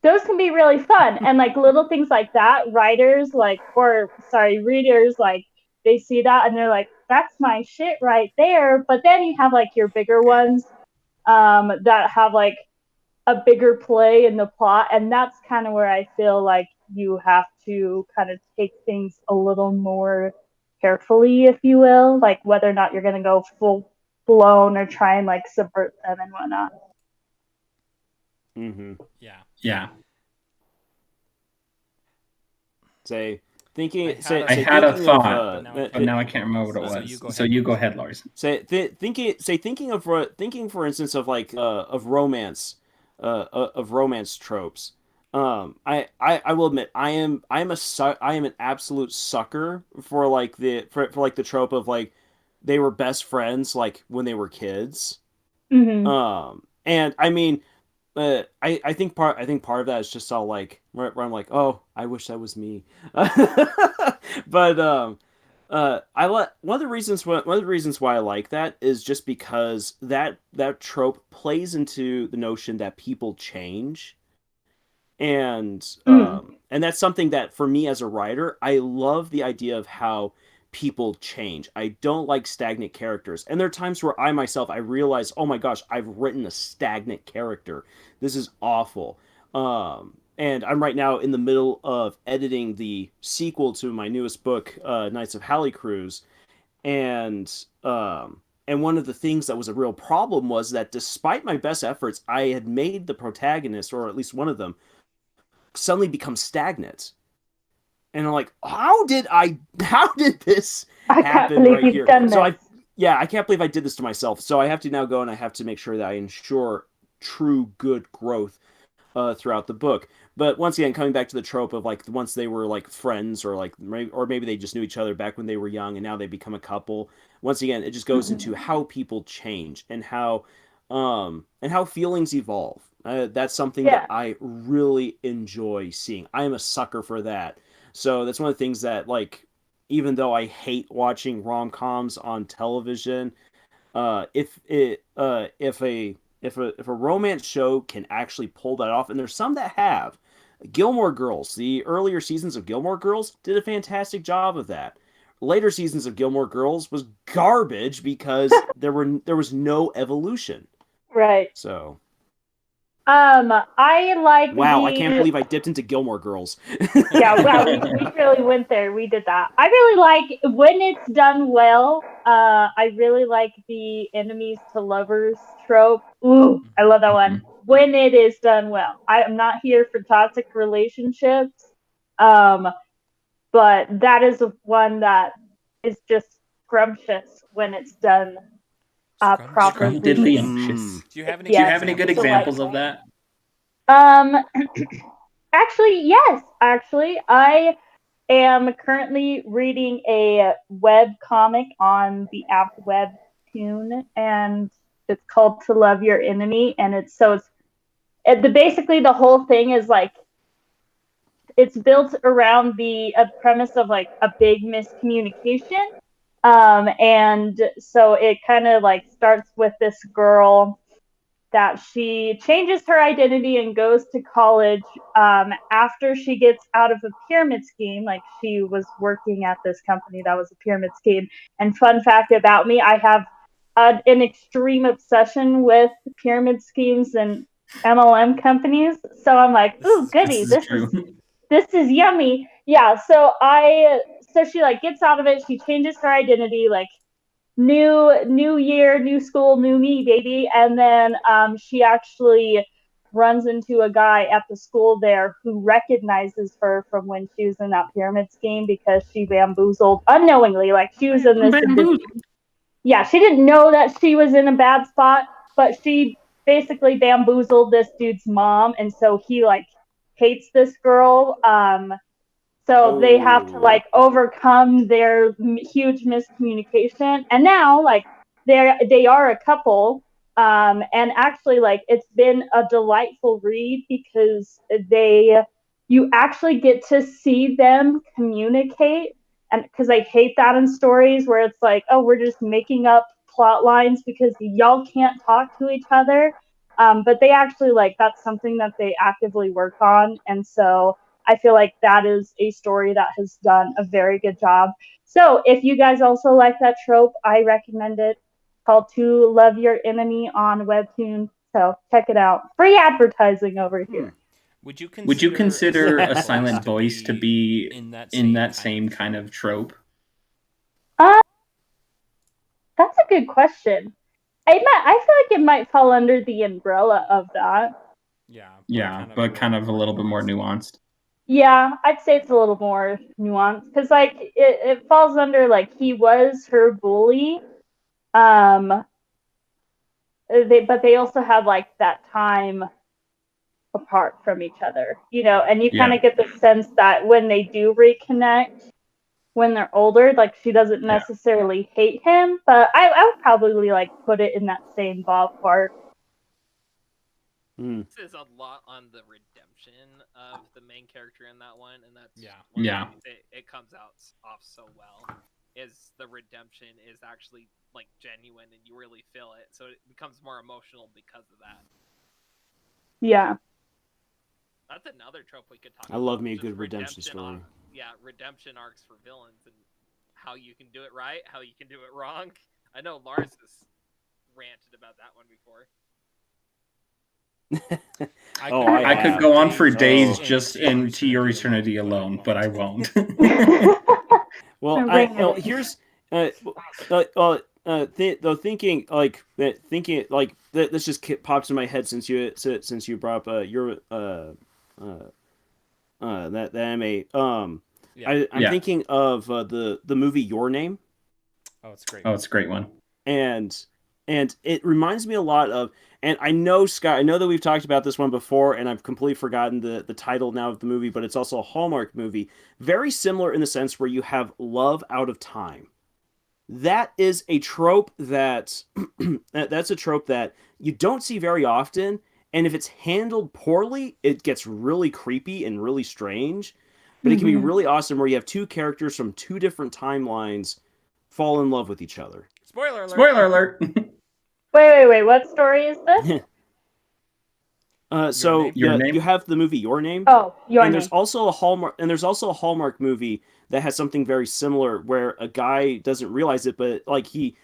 those can be really fun. And like little things like that, readers like they see that and they're like, that's my shit right there. But then you have like your bigger ones that have like a bigger play in the plot. And that's kind of where I feel like you have to kind of take things a little more carefully, if you will, like whether or not you're going to go full blown or try and like subvert them and whatnot. Mm-hmm. Yeah. I had a thought, but now I can't remember what it was. So you go ahead, Lars. Thinking for instance of like of romance tropes. I will admit I am an absolute sucker for like the trope of like they were best friends like when they were kids. Mm-hmm. And I mean, I think part of that is just all like where I'm like, oh, I wish that was me. But one of the reasons why I like that is just because that trope plays into the notion that people change. And that's something that for me as a writer, I love the idea of how people change. I don't like stagnant characters. And there are times where I realize, oh my gosh, I've written a stagnant character. This is awful. and I'm right now in the middle of editing the sequel to my newest book, Knights of Hallicruz, and and one of the things that was a real problem was that despite my best efforts, I had made the protagonist, or at least one of them, suddenly become stagnant. And I'm like, how did this I can't happen believe right you've here? done So this. I can't believe I did this to myself. So I have to now go and I have to make sure that I ensure true good growth throughout the book. But once again, coming back to the trope of like once they were like friends, or like or maybe they just knew each other back when they were young and now they become a couple. Once again, it just goes into how people change and how feelings evolve. That's something that I really enjoy seeing. I am a sucker for that. So that's one of the things that, like, even though I hate watching rom-coms on television, if a romance show can actually pull that off, and there's some that have. Gilmore Girls, the earlier seasons of Gilmore Girls did a fantastic job of that. Later seasons of Gilmore Girls was garbage because there was no evolution. Right. So I like wow, I can't believe I dipped into Gilmore Girls. Yeah, wow, we really went there. We did that. I really like when it's done well. I really like the enemies to lovers trope. Ooh, I love that one. When it is done well. I am not here for toxic relationships. But that is one that is just scrumptious when it's done properly. Scrumptious. Do you have any? Do you have any good examples of that? Actually, yes. Actually, I am currently reading a web comic on the app Webtoon, and it's called "To Love Your Enemy," and basically the whole thing is like it's built around the premise of like a big miscommunication, and so it kind of like starts with this girl that she changes her identity and goes to college after she gets out of a pyramid scheme. Like, she was working at this company that was a pyramid scheme. And fun fact about me, I have an extreme obsession with pyramid schemes and MLM companies. So I'm like, ooh, goody, this is yummy. Yeah. So she like gets out of it. She changes her identity. Like, new year, new school, new me, baby. And then she actually runs into a guy at the school there who recognizes her from when she was in that pyramid scheme, because she bamboozled unknowingly. Like, she was in this. Yeah, she didn't know that she was in a bad spot, but she basically bamboozled this dude's mom, and so he like hates this girl. So they have to like overcome their huge miscommunication, and now like they are a couple. And actually, like, it's been a delightful read because you actually get to see them communicate, and because I hate that in stories where it's like, oh, we're just making up plot lines because y'all can't talk to each other. But they actually, like, that's something that they actively work on, and so I feel like that is a story that has done a very good job. So if you guys also like that trope, I recommend it. It's called To Love Your Enemy on Webtoon. So check it out. Free advertising over here. Would you consider a silent voice to be in that same kind of trope? That's a good question. I feel like it might fall under the umbrella of that. Yeah, but kind of a little bit more nuanced. Yeah, I'd say it's a little more nuanced because, like, it falls under, like, he was her bully, but they also had like that time apart from each other, and you kind of get the sense that when they do reconnect when they're older, like, she doesn't necessarily hate him, but I would probably like put it in that same ballpark. This is a lot on the redemption of the main character in that one, and that's it comes out off so well. Is the redemption is actually like genuine and you really feel it, so it becomes more emotional because of that. Yeah, that's another trope we could talk about. I love me a good redemption story. Redemption arcs for villains and how you can do it right, how you can do it wrong. I know Lars has ranted about that one before. I could go on for days just into your eternity alone, but I won't. Well, here's thinking this just pops in my head since you brought up your that anime. I'm thinking of the movie Your Name. Oh, it's great. Oh, it's a great one. And it reminds me a lot of, and I know, Scott, I know that we've talked about this one before, and I've completely forgotten the title now of the movie, but it's also a Hallmark movie. Very similar in the sense where you have love out of time. That is a trope that's a trope that you don't see very often, and if it's handled poorly, it gets really creepy and really strange. But it can be really awesome where you have two characters from two different timelines fall in love with each other. Spoiler alert! Spoiler alert! Wait. What story is this? You have the movie Your Name. Oh, Your Name. There's also a Hallmark movie that has something very similar where a guy doesn't realize it, but like he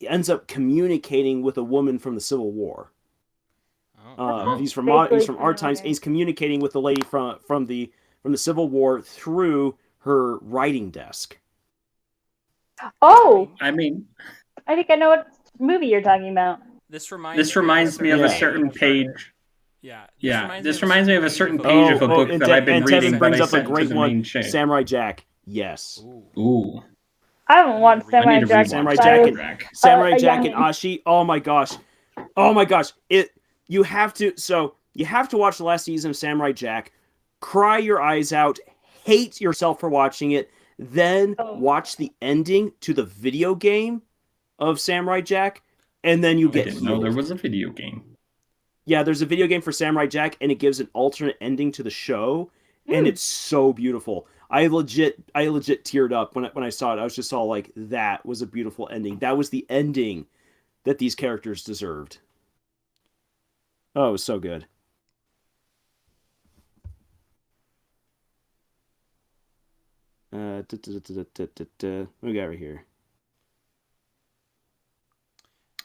ends up communicating with a woman from the Civil War. He's from our times, and he's communicating with the lady from the Civil War through her writing desk. Oh, I mean, I think I know what movie you're talking about. This reminds me of a certain page. Yeah. This reminds me of a certain page of a book that I've been reading. Tevin brings that up a great one, Samurai Jack. Yes. Ooh. I haven't watched Samurai Jack. Samurai Jack and Ashi. Oh my gosh. You have to watch the last season of Samurai Jack. Cry your eyes out. Hate yourself for watching it. Then watch the ending to the video game of Samurai Jack, and then you get. I didn't know there was a video game. Yeah, there's a video game for Samurai Jack, and it gives an alternate ending to the show, and it's so beautiful. I legit teared up when I saw it. I was just all like, that was a beautiful ending. That was the ending that these characters deserved. Oh, it was so good. What we got right here?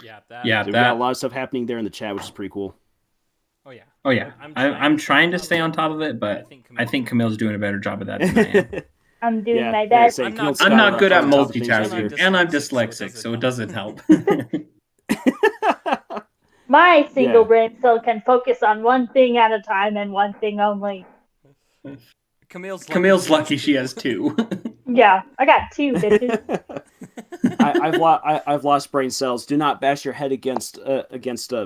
Yeah, we got a lot of stuff happening there in the chat, which is pretty cool. Oh yeah. I'm trying to stay on top of it, but I think Camille's doing a better job of that than I am. I'm doing my best. I'm not good at multitasking, and I'm dyslexic, so it doesn't help. My single brain cell can focus on one thing at a time and one thing only. Camille's lucky she has two. Yeah, I got two, bitches. I've lost brain cells. Do not bash your head against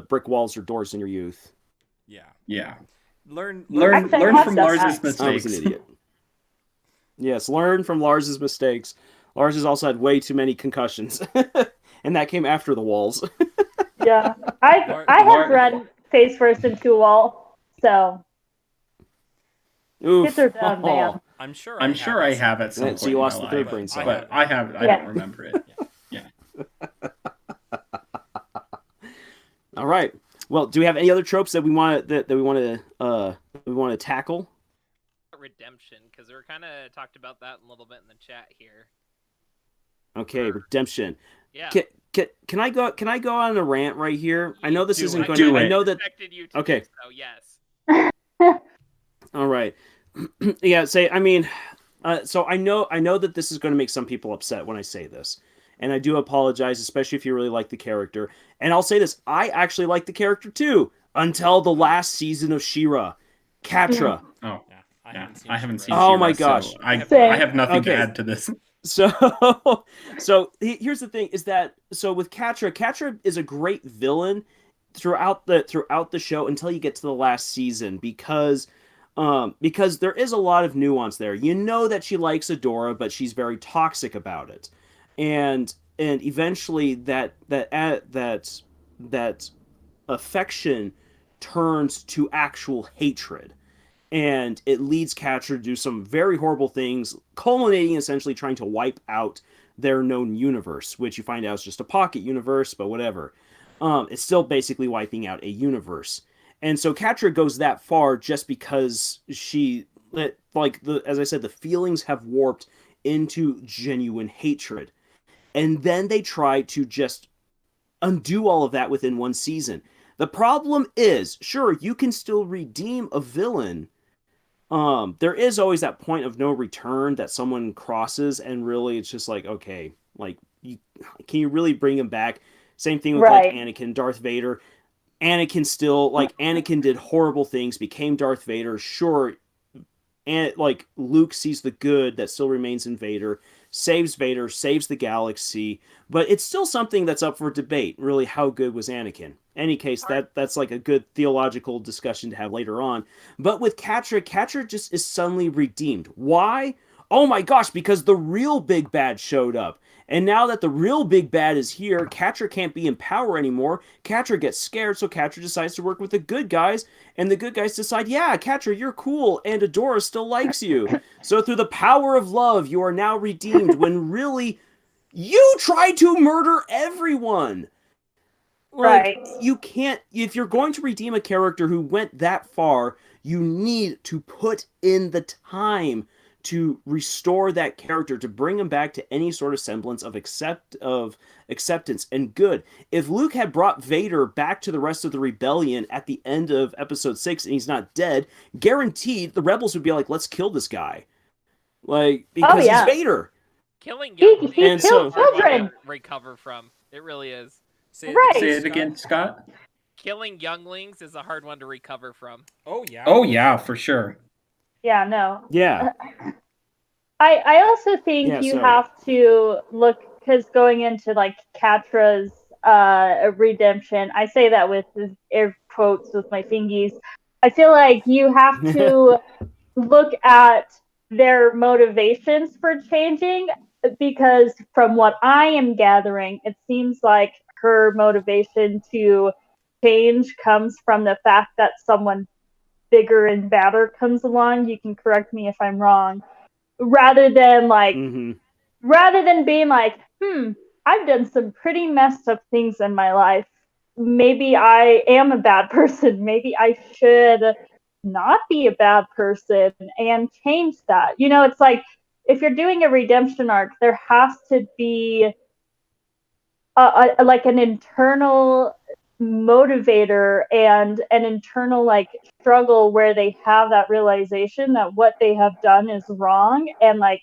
brick walls or doors in your youth. Yeah. Learn from Lars's mistakes. I was an idiot. Yes, learn from Lars's mistakes. Lars has also had way too many concussions, and that came after the walls. Yeah, I have run face first into a wall, so. Oof. Kids are dumb, man. I'm sure I have at some point. So you lost the third brain cell. But I don't remember it. Yeah. All right. Well, do we have any other tropes that we want to tackle? Redemption, because we were kind of talked about that a little bit in the chat here. Okay, redemption. Yeah. Can I go on a rant right here? I know this isn't going to. I know that. Okay. So yes. All right. Yeah. So I know that this is going to make some people upset when I say this, and I do apologize, especially if you really like the character. And I'll say this: I actually like the character too, until the last season of She-Ra, Catra. Oh, yeah. I haven't seen. Oh She-Ra, my gosh! So I have nothing to add to this. So here's the thing: is that with Catra is a great villain throughout the show until you get to the last season because there is a lot of nuance there. You know that she likes Adora, but she's very toxic about it, and eventually that affection turns to actual hatred. And it leads Catra to do some very horrible things, culminating essentially trying to wipe out their known universe, which you find out is just a pocket universe, but whatever. It's still basically wiping out a universe. And so Catra goes that far just because as I said, the feelings have warped into genuine hatred. And then they try to just undo all of that within one season. The problem is, sure, you can still redeem a villain. There is always that point of no return that someone crosses, and really it's just like, okay, like, can you really bring him back? Same thing with like Anakin, Darth Vader. Anakin did horrible things, became Darth Vader. Sure, and like Luke sees the good that still remains in Vader, saves the galaxy, but it's still something that's up for debate. Really, how good was Anakin? Any case, that's like a good theological discussion to have later on. But with Catra just is suddenly redeemed. Why? Oh my gosh, because the real big bad showed up. And now that the real big bad is here, Catra can't be in power anymore. Catra gets scared, so Catra decides to work with the good guys, and the good guys decide, yeah, Catra, you're cool, and Adora still likes you. So through the power of love, you are now redeemed, when really, you tried to murder everyone! Like, you can't, if you're going to redeem a character who went that far, you need to put in the time to restore that character, to bring him back to any sort of semblance of acceptance and good. If Luke had brought Vader back to the rest of the rebellion at the end of episode 6 and he's not dead, guaranteed the rebels would be like, let's kill this guy. Like, because he's Vader. Killing young he killed children. Recover from. It really is. Say it again, Scott. Killing younglings is a hard one to recover from. Oh yeah. Oh yeah, for sure. Yeah, no. Yeah. I also think you have to look, because going into like Catra's redemption, I say that with air quotes with my fingies. I feel like you have to look at their motivations for changing, because from what I am gathering, it seems like her motivation to change comes from the fact that someone bigger and badder comes along. You can correct me if I'm wrong. Rather than being like, I've done some pretty messed up things in my life. Maybe I am a bad person. Maybe I should not be a bad person and change that. You know, it's like, if you're doing a redemption arc, there has to be like an internal motivator and an internal like struggle where they have that realization that what they have done is wrong, and like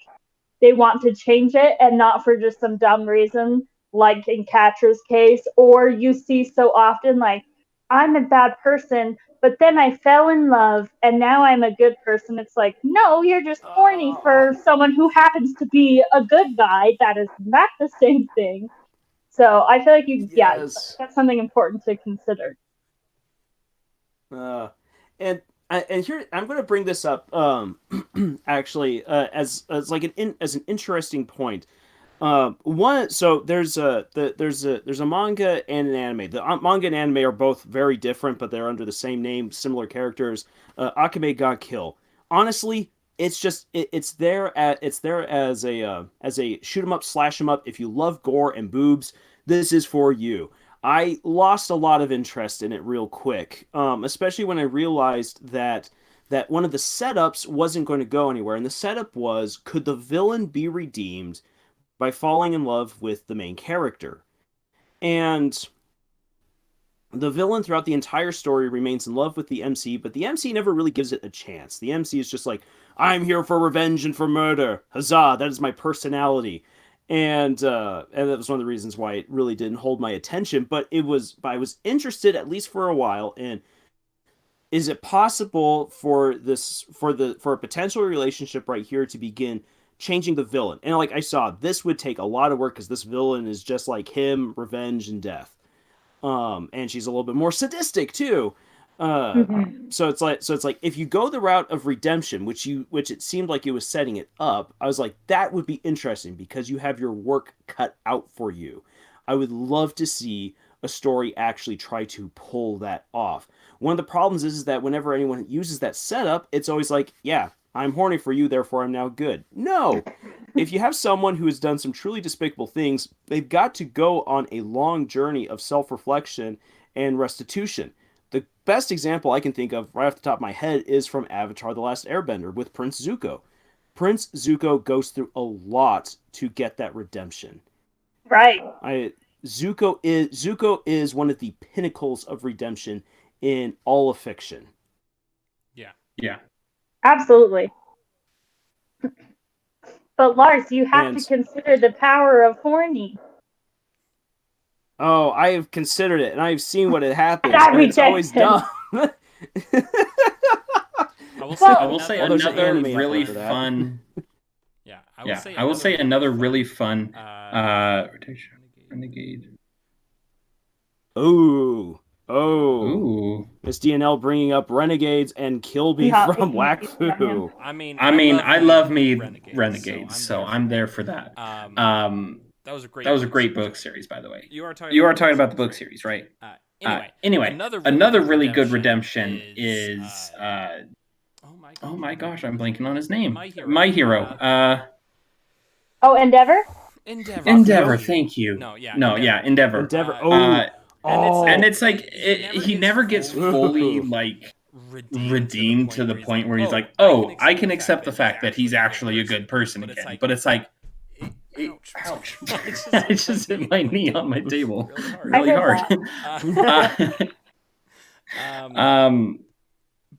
they want to change it, and not for just some dumb reason like in Catra's case. Or you see so often like, I'm a bad person, but then I fell in love and now I'm a good person. It's like, no, you're just horny for someone who happens to be a good guy. That is not the same thing. So I feel like that's something important to consider. And here I'm going to bring this up actually as like an interesting point. So there's a manga and an anime. The manga and anime are both very different, but they're under the same name, similar characters. Akame ga Kill. Honestly, it's just it's there as a shoot 'em up, slash 'em up. If you love gore and boobs, this is for you. I lost a lot of interest in it real quick, especially when I realized that one of the setups wasn't going to go anywhere, and the setup was, could the villain be redeemed by falling in love with the main character? And the villain throughout the entire story remains in love with the MC, but the MC never really gives it a chance. The MC is just like, I'm here for revenge and for murder. Huzzah, that is my personality. And that was one of the reasons why it really didn't hold my attention. But I was interested, at least for a while, in, is it possible for a potential relationship right here to begin changing the villain? And like I saw, this would take a lot of work, because this villain is just like him, revenge and death. And she's a little bit more sadistic too. So it's like if you go the route of redemption, which it seemed like it was setting it up, I was like, that would be interesting, because you have your work cut out for you. I would love to see a story actually try to pull that off. One of the problems is that whenever anyone uses that setup, it's always like, yeah, I'm horny for you, therefore I'm now good. No! If you have someone who has done some truly despicable things, they've got to go on a long journey of self-reflection and restitution. The best example I can think of right off the top of my head is from Avatar: The Last Airbender with Prince Zuko. Prince Zuko goes through a lot to get that redemption. Right. Zuko is one of the pinnacles of redemption in all of fiction. Yeah. Absolutely. But Lars, you have to consider the power of horny. Oh, I have considered it, and I've seen what it happens, and it's always dumb. I will say another really fun. I will say another really fun. Renegade. Ooh. Miss DNL bringing up Renegades and Kilby from Wakfu. I love me Renegades, so I'm there for that. That was a great book series, by the way. You are talking about the book series, right? Anyway, another really good redemption is oh my gosh, I'm blanking on his name. My Hero. Endeavor? Endeavor, thank you. Endeavor. Endeavor. And it's like he never gets fully like redeemed to the point where he's like, oh, I can accept the fact that he's actually a good person again. But it's like, ouch! I just hit my knee on my table really hard.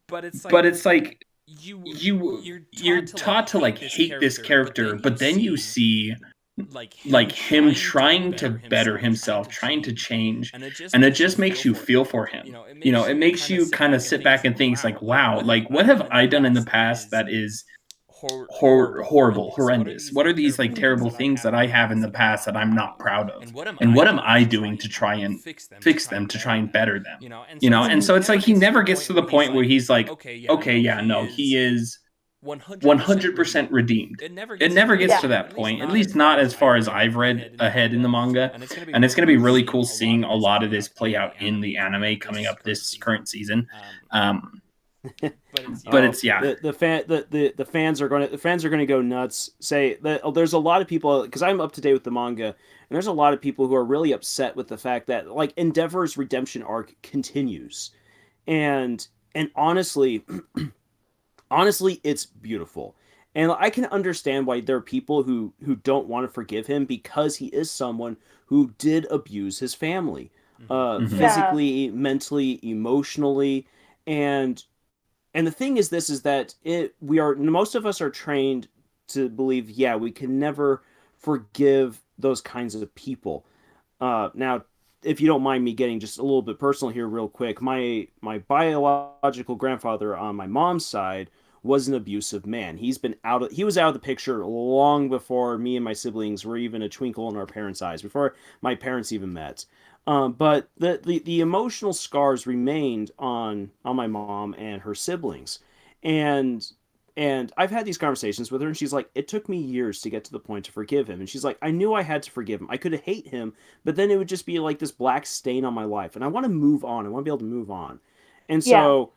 But it's like you're taught to like hate this character, but then you see like him trying to better himself, trying to change, and it just makes you feel for him. It makes you kind of sit back and think like, wow, like what have I done in the past that is horrible, horrendous? What are these like terrible things that I have in the past that I'm not proud of? And what am I doing to try and fix them, to try and better them? And so it's like he never gets to the point where he's like, okay, yeah, no, he is 100% redeemed. It never gets to that point, at least not as far as I've read ahead in the manga. And it's going to be really cool seeing a lot of this play out in the anime coming up this current season. The fans are going to go nuts. Say that there's a lot of people, because I'm up to date with the manga, and there's a lot of people who are really upset with the fact that like Endeavor's redemption arc continues, and honestly. Honestly, it's beautiful. And I can understand why there are people who don't want to forgive him, because he is someone who did abuse his family. Physically, mentally, emotionally. And the thing is this, is that most of us are trained to believe, yeah, we can never forgive those kinds of people. Now, if you don't mind me getting just a little bit personal here real quick, my biological grandfather on my mom's side was an abusive man. He was out of the picture long before me and my siblings were even a twinkle in our parents' eyes, before my parents even met. But the emotional scars remained on my mom and her siblings. And I've had these conversations with her, and she's like, it took me years to get to the point to forgive him. And she's like, I knew I had to forgive him. I could hate him, but then it would just be like this black stain on my life. And I want to move on. I want to be able to move on. And so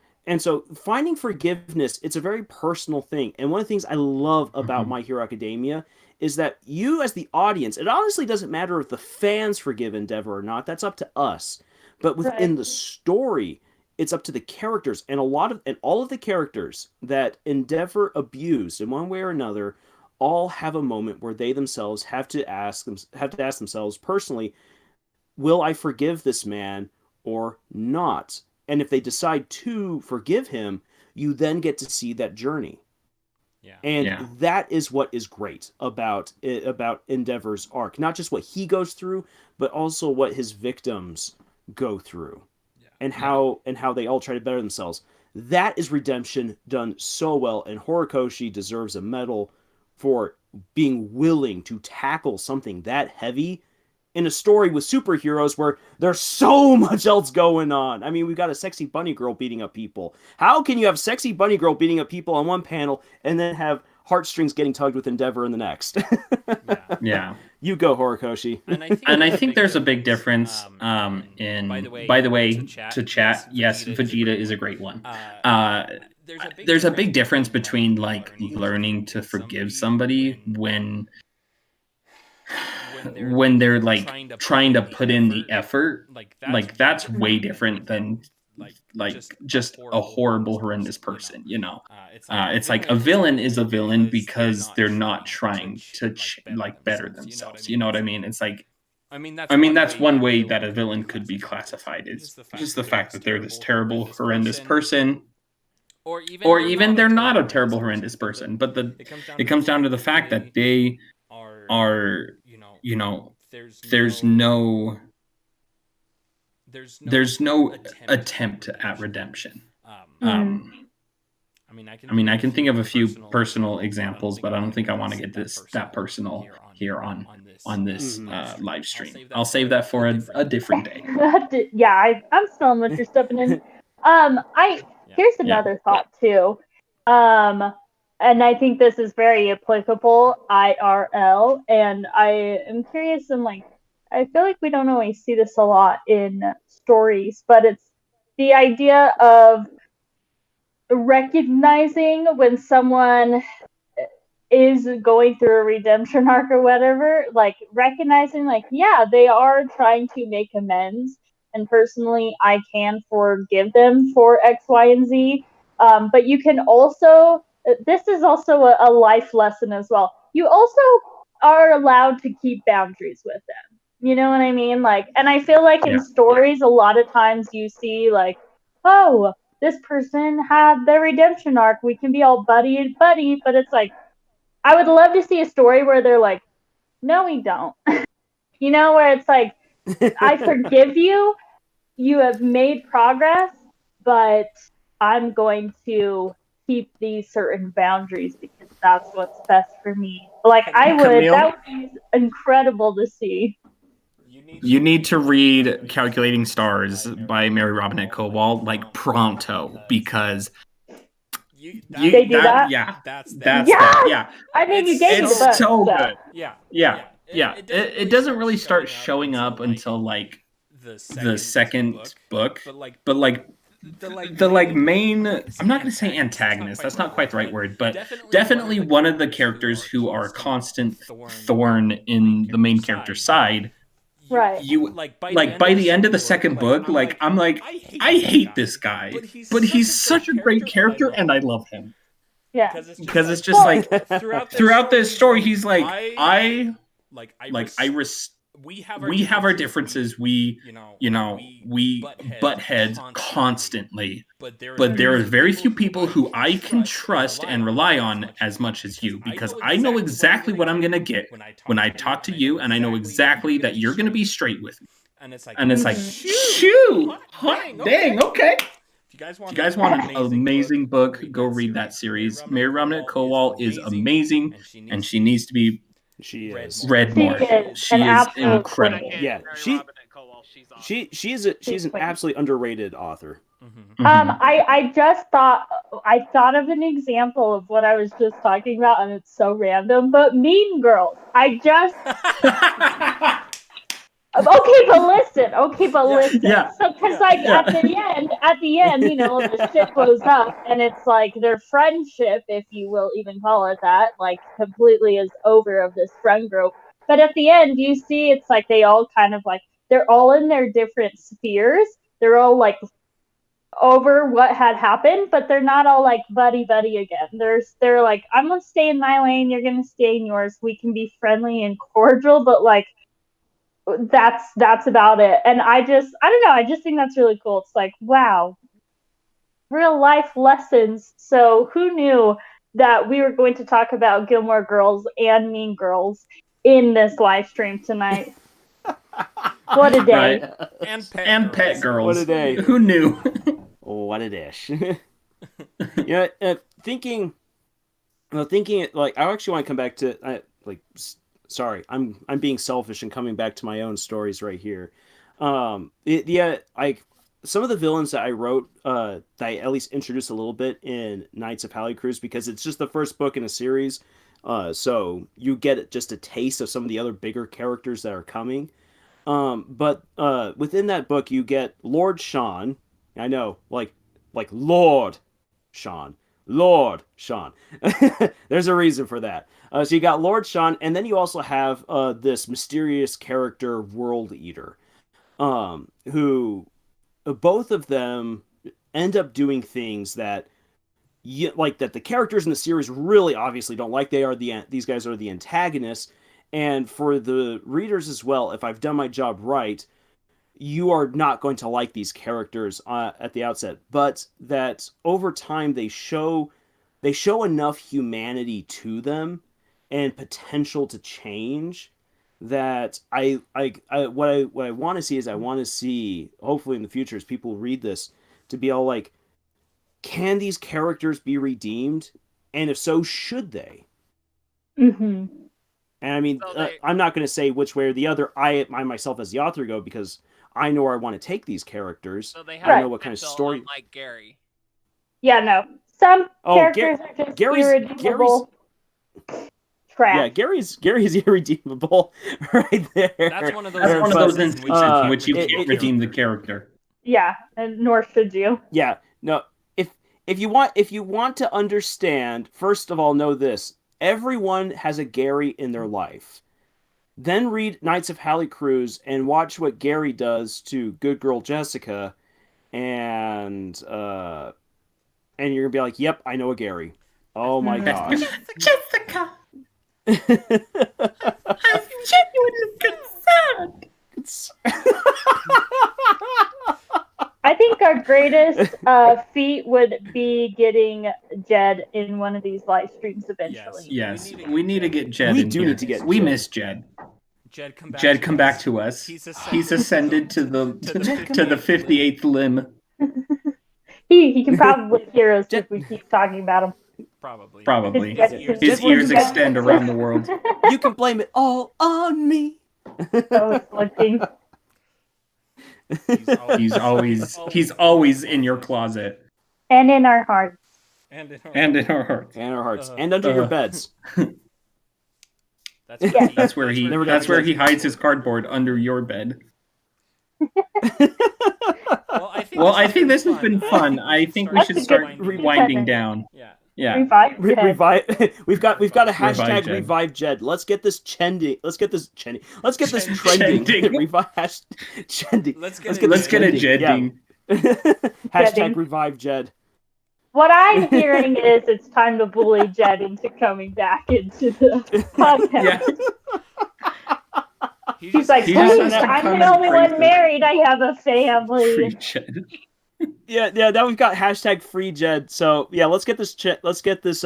finding forgiveness, it's a very personal thing. And one of the things I love about My Hero Academia is that you as the audience, it honestly doesn't matter if the fans forgive Endeavor or not. That's up to us. But within the story, it's up to the characters, and all of the characters that Endeavor abused in one way or another all have a moment where they themselves have to ask themselves personally, will I forgive this man or not? And if they decide to forgive him, you then get to see that journey. That is what is great about Endeavor's arc. Not just what he goes through, but also what his victims go through. And how they all try to better themselves. That is redemption done so well, and Horikoshi deserves a medal for being willing to tackle something that heavy in a story with superheroes where there's so much else going on. I mean, we've got a sexy bunny girl beating up people. How can you have sexy bunny girl beating up people on one panel and then have heartstrings getting tugged with Endeavor in the next? Yeah. You go, Horikoshi. And I think there's a big difference in, by the way, to chat, yes, Vegeta is a great one. There's a big difference between like learning to forgive somebody when they're like trying to put in the effort. Like that's way different than like just a horrible, horrendous person, it's like a villain is a villain because they're not trying to like better themselves. You know what I mean? It's like that's one way that a villain could be classified, is just the fact that they're this terrible, horrendous person. Or even they're not a terrible, horrendous person, but it comes down to the fact that they are, there's no attempt at redemption. I can think of a few personal examples, but I don't think I want to get that personal here on this live stream. I'll save that for a different day. Yeah, I'm still on what you're stepping in. Here's another thought too. And I think this is very applicable IRL, and I am curious, and I feel like we don't always see this a lot in stories, but it's the idea of recognizing when someone is going through a redemption arc or whatever, recognizing yeah, they are trying to make amends, and personally I can forgive them for X, Y, and Z. But you can also, this is also a life lesson as well. You also are allowed to keep boundaries with them. You know what I mean? And I feel like in stories, a lot of times you see oh, this person had their redemption arc. We can be all buddy, but it's I would love to see a story where they're no, we don't. Where it's I forgive you. You have made progress, but I'm going to keep these certain boundaries because that's what's best for me. Camille? That would be incredible to see. You need to read Calculating Stars by Mary Robinette Kowal pronto, because they do that? Yeah. That's yeah. I mean, you gave me the book. It's so good. Yeah. It doesn't really start showing up until the second book, but the main, I'm not going to say antagonist, that's not quite the right word, but definitely one of the characters who are a constant thorn in the main character's side. Right. You by the end of the second book, I hate this guy, but he's such a great character and I love him. Yeah. Because it's just throughout this story, he's we have our differences. We butt heads constantly, but there are very few people who I can trust and rely on as much as you, because I know exactly what I'm gonna get when I talk to you, and I know exactly that you're gonna be straight with me. And it's shoot, dang, okay. If you guys want an amazing book, go read that series. Mary Robinette Kowal is amazing, and she needs to be read more. She is incredible. Yeah, she's an absolutely underrated author. I thought of an example of what I was just talking about, and it's so random, but Mean Girls. Okay, but listen. Yeah. So, because at the end, the shit blows up, and it's their friendship, if you will even call it that, completely is over of this friend group. But at the end, you see, it's they all kind of they're all in their different spheres. They're all over what had happened, but they're not all buddy again. They're I'm gonna stay in my lane, you're gonna stay in yours. We can be friendly and cordial, but that's about it. And I don't know, I just think that's really cool. It's wow, real life lessons. So who knew that we were going to talk about Gilmore Girls and Mean Girls in this live stream tonight? What a day. Right. And pet girls. What a day. Who knew? What a dish. Thinking I actually want to come back to sorry, I'm being selfish and coming back to my own stories right here. Some of the villains that I wrote, that I at least introduced a little bit in Knights of Halicruz, because it's just the first book in a series, so you get just a taste of some of the other bigger characters that are coming. But within that book, you get Lord Sean. I know, Lord Sean. There's a reason for that. So you got Lord Sean, and then you also have this mysterious character, World Eater, who both of them end up doing things that that the characters in the series really obviously don't like. These guys are the antagonists, And for the readers as well, if I've done my job right, you are not going to like these characters at the outset, but that over time they show enough humanity to them and potential to change that what I want to see is I want to see, hopefully in the future as people read this, to be all like, can these characters be redeemed? And if so, should they? Mm-hmm. And I mean, I'm not going to say which way or the other. I myself as the author go, because I know where I want to take these characters. So they I know what kind of story. Like Gary. Yeah, no. Some characters are just irredeemable. Trash. Yeah, Gary's irredeemable right there. That's one of those instances in which you can't redeem the character. Yeah, and nor should you. Yeah, no. If you want to understand, first of all, know this: everyone has a Gary in their life. Then read Knights of Halley Cruise and watch what Gary does to good girl Jessica, and you're gonna be like, "Yep, I know a Gary." Oh my gosh, Jessica. I'm genuinely concerned. I think our greatest feat would be getting Jed in one of these live streams eventually. Yes. We need to get Jed. We do need to get. We miss Jed. Jed, come back to us. He's ascended to the 58th limb. He can probably hear us if we keep talking about him. Probably. His ears extend around the world. You can blame it all on me. So looking. He's always in your closet. And in our hearts. And in our hearts. And under your beds. That's where he hides his cardboard, under your bed. Well, I think this has been fun. I think we should start winding down. Yeah. Revive. We've got a hashtag revive Jed. Let's get this trending. Let's get this trending. Revive trending. Let's get a Jedding. Hashtag revive Jed. What I'm hearing is it's time to bully Jed into coming back into the podcast. He's like, please, I'm the only one married. I have a family. Yeah. Now we've got hashtag free Jed. So yeah, let's get this trending. Let's get this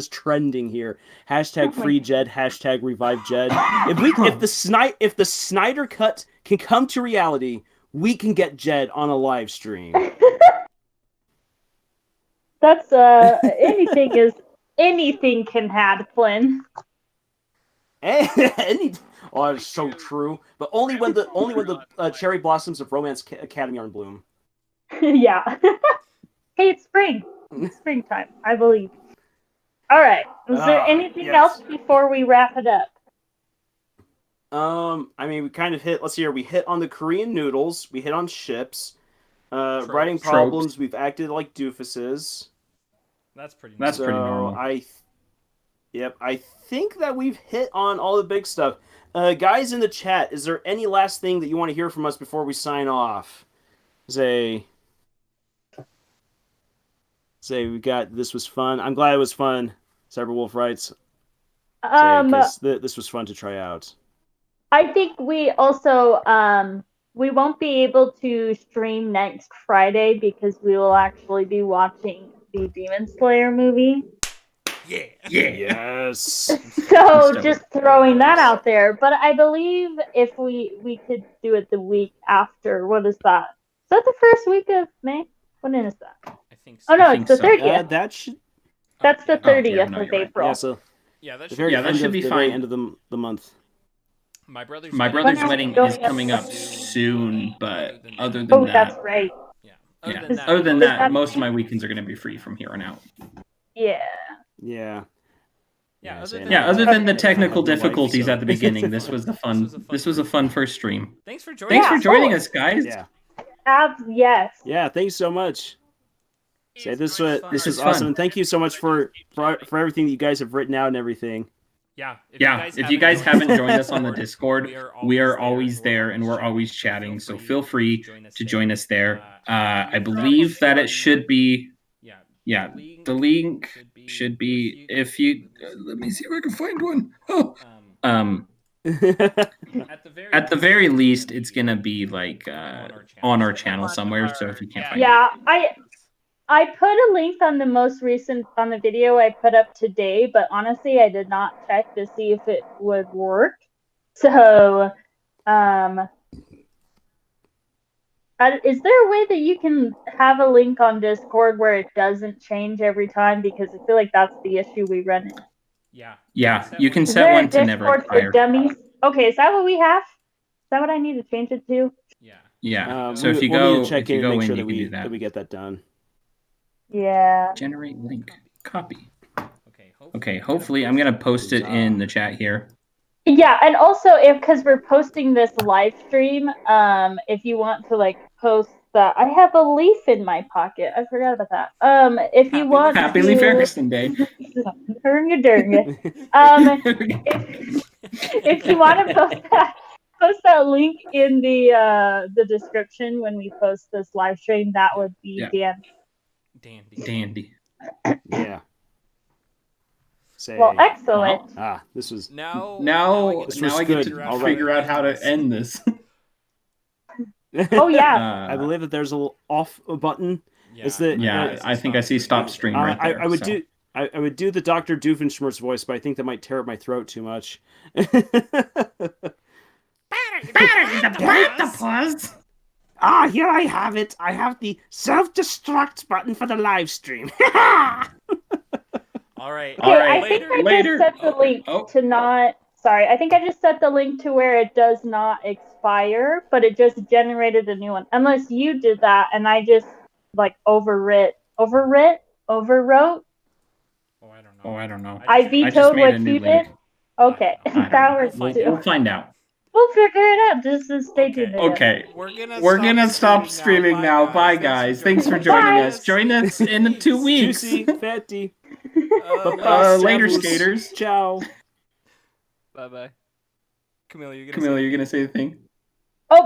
trending here. Hashtag free Jed. Hashtag revive Jed. If the Snyder cut can come to reality, we can get Jed on a live stream. That's anything can happen. Oh, it's so true. But only when the cherry blossoms of Romance Academy are in bloom. Yeah. Hey, it's spring. It's springtime, I believe. All right. Is there anything else before we wrap it up? I mean, we kind of hit. Let's see here. We hit on the Korean noodles. We hit on ships. Writing problems. We've acted like doofuses. That's pretty normal. I think that we've hit on all the big stuff. Guys in the chat, is there any last thing that you want to hear from us before we sign off? Say we got this was fun. I'm glad it was fun. Cyberwolf writes. This was fun to try out. I think we also we won't be able to stream next Friday because we will actually be watching the Demon Slayer movie. Yeah. Yes. So just throwing that out there. But I believe if we could do it the week after. What is that? Is that the first week of May? When is that? I think so. Oh no, it's the 30th. That's the 30th of April. That should be fine. End of the month. My brother's wedding is coming up soon, but other than that, that's right. Other than that, most of my weekends are going to be free from here on out. Yeah. Other than the technical difficulties at the beginning, this was a fun first stream. Thanks for joining us, guys. Yeah. Yes. Yeah, thanks so much. This is awesome. And thank you so much for everything that you guys have written out and everything. If you guys haven't joined us on the Discord, we are always there and we're always chatting. So feel free to join us there. I believe that it should be. The link should be if you. Let me see if I can find one. At the very least, it's gonna be like on our channel somewhere. So if you can't find it, I put a link on the most recent on the video I put up today, but honestly, I did not check to see if it would work. So, is there a way that you can have a link on Discord where it doesn't change every time? Because I feel like that's the issue we run into. Yeah, you can set one to never expire. For dummies? Okay, is that what we have? Is that what I need to change it to? Yeah. So if you go, need to check in and make sure that we get that done. Yeah. Generate link. Copy. Okay. Hopefully, I'm gonna post it in the chat here. Yeah, and also because we're posting this live stream, if you want to like post that, I have a leaf in my pocket. I forgot about that. If you want Happy Leaf Erikson Day. If you want to post that link in the description when we post this live stream, that would be dandy. Yeah. Well, excellent. This was now I get to figure out how to end this. Oh yeah. I believe that there's a little off button. I think I see stop stream right there. I would do the Dr. Doofenshmirtz voice, but I think that might tear up my throat too much. Here I have it. I have the self-destruct button for the live stream. All right. I think I just set the link to not. Sorry, I think I just set the link to where it does not expire, but it just generated a new one. Unless you did that, and I just like overwrote. Oh, I don't know. I vetoed what you did. Okay, We'll find out. We'll figure it out. Just stay tuned. Okay. We're gonna stop streaming now. Bye, guys. Thanks for joining us. Join us in 2 weeks. Juicy, fatty. Later, skaters. Ciao. Bye-bye. Camille, you're gonna say the thing?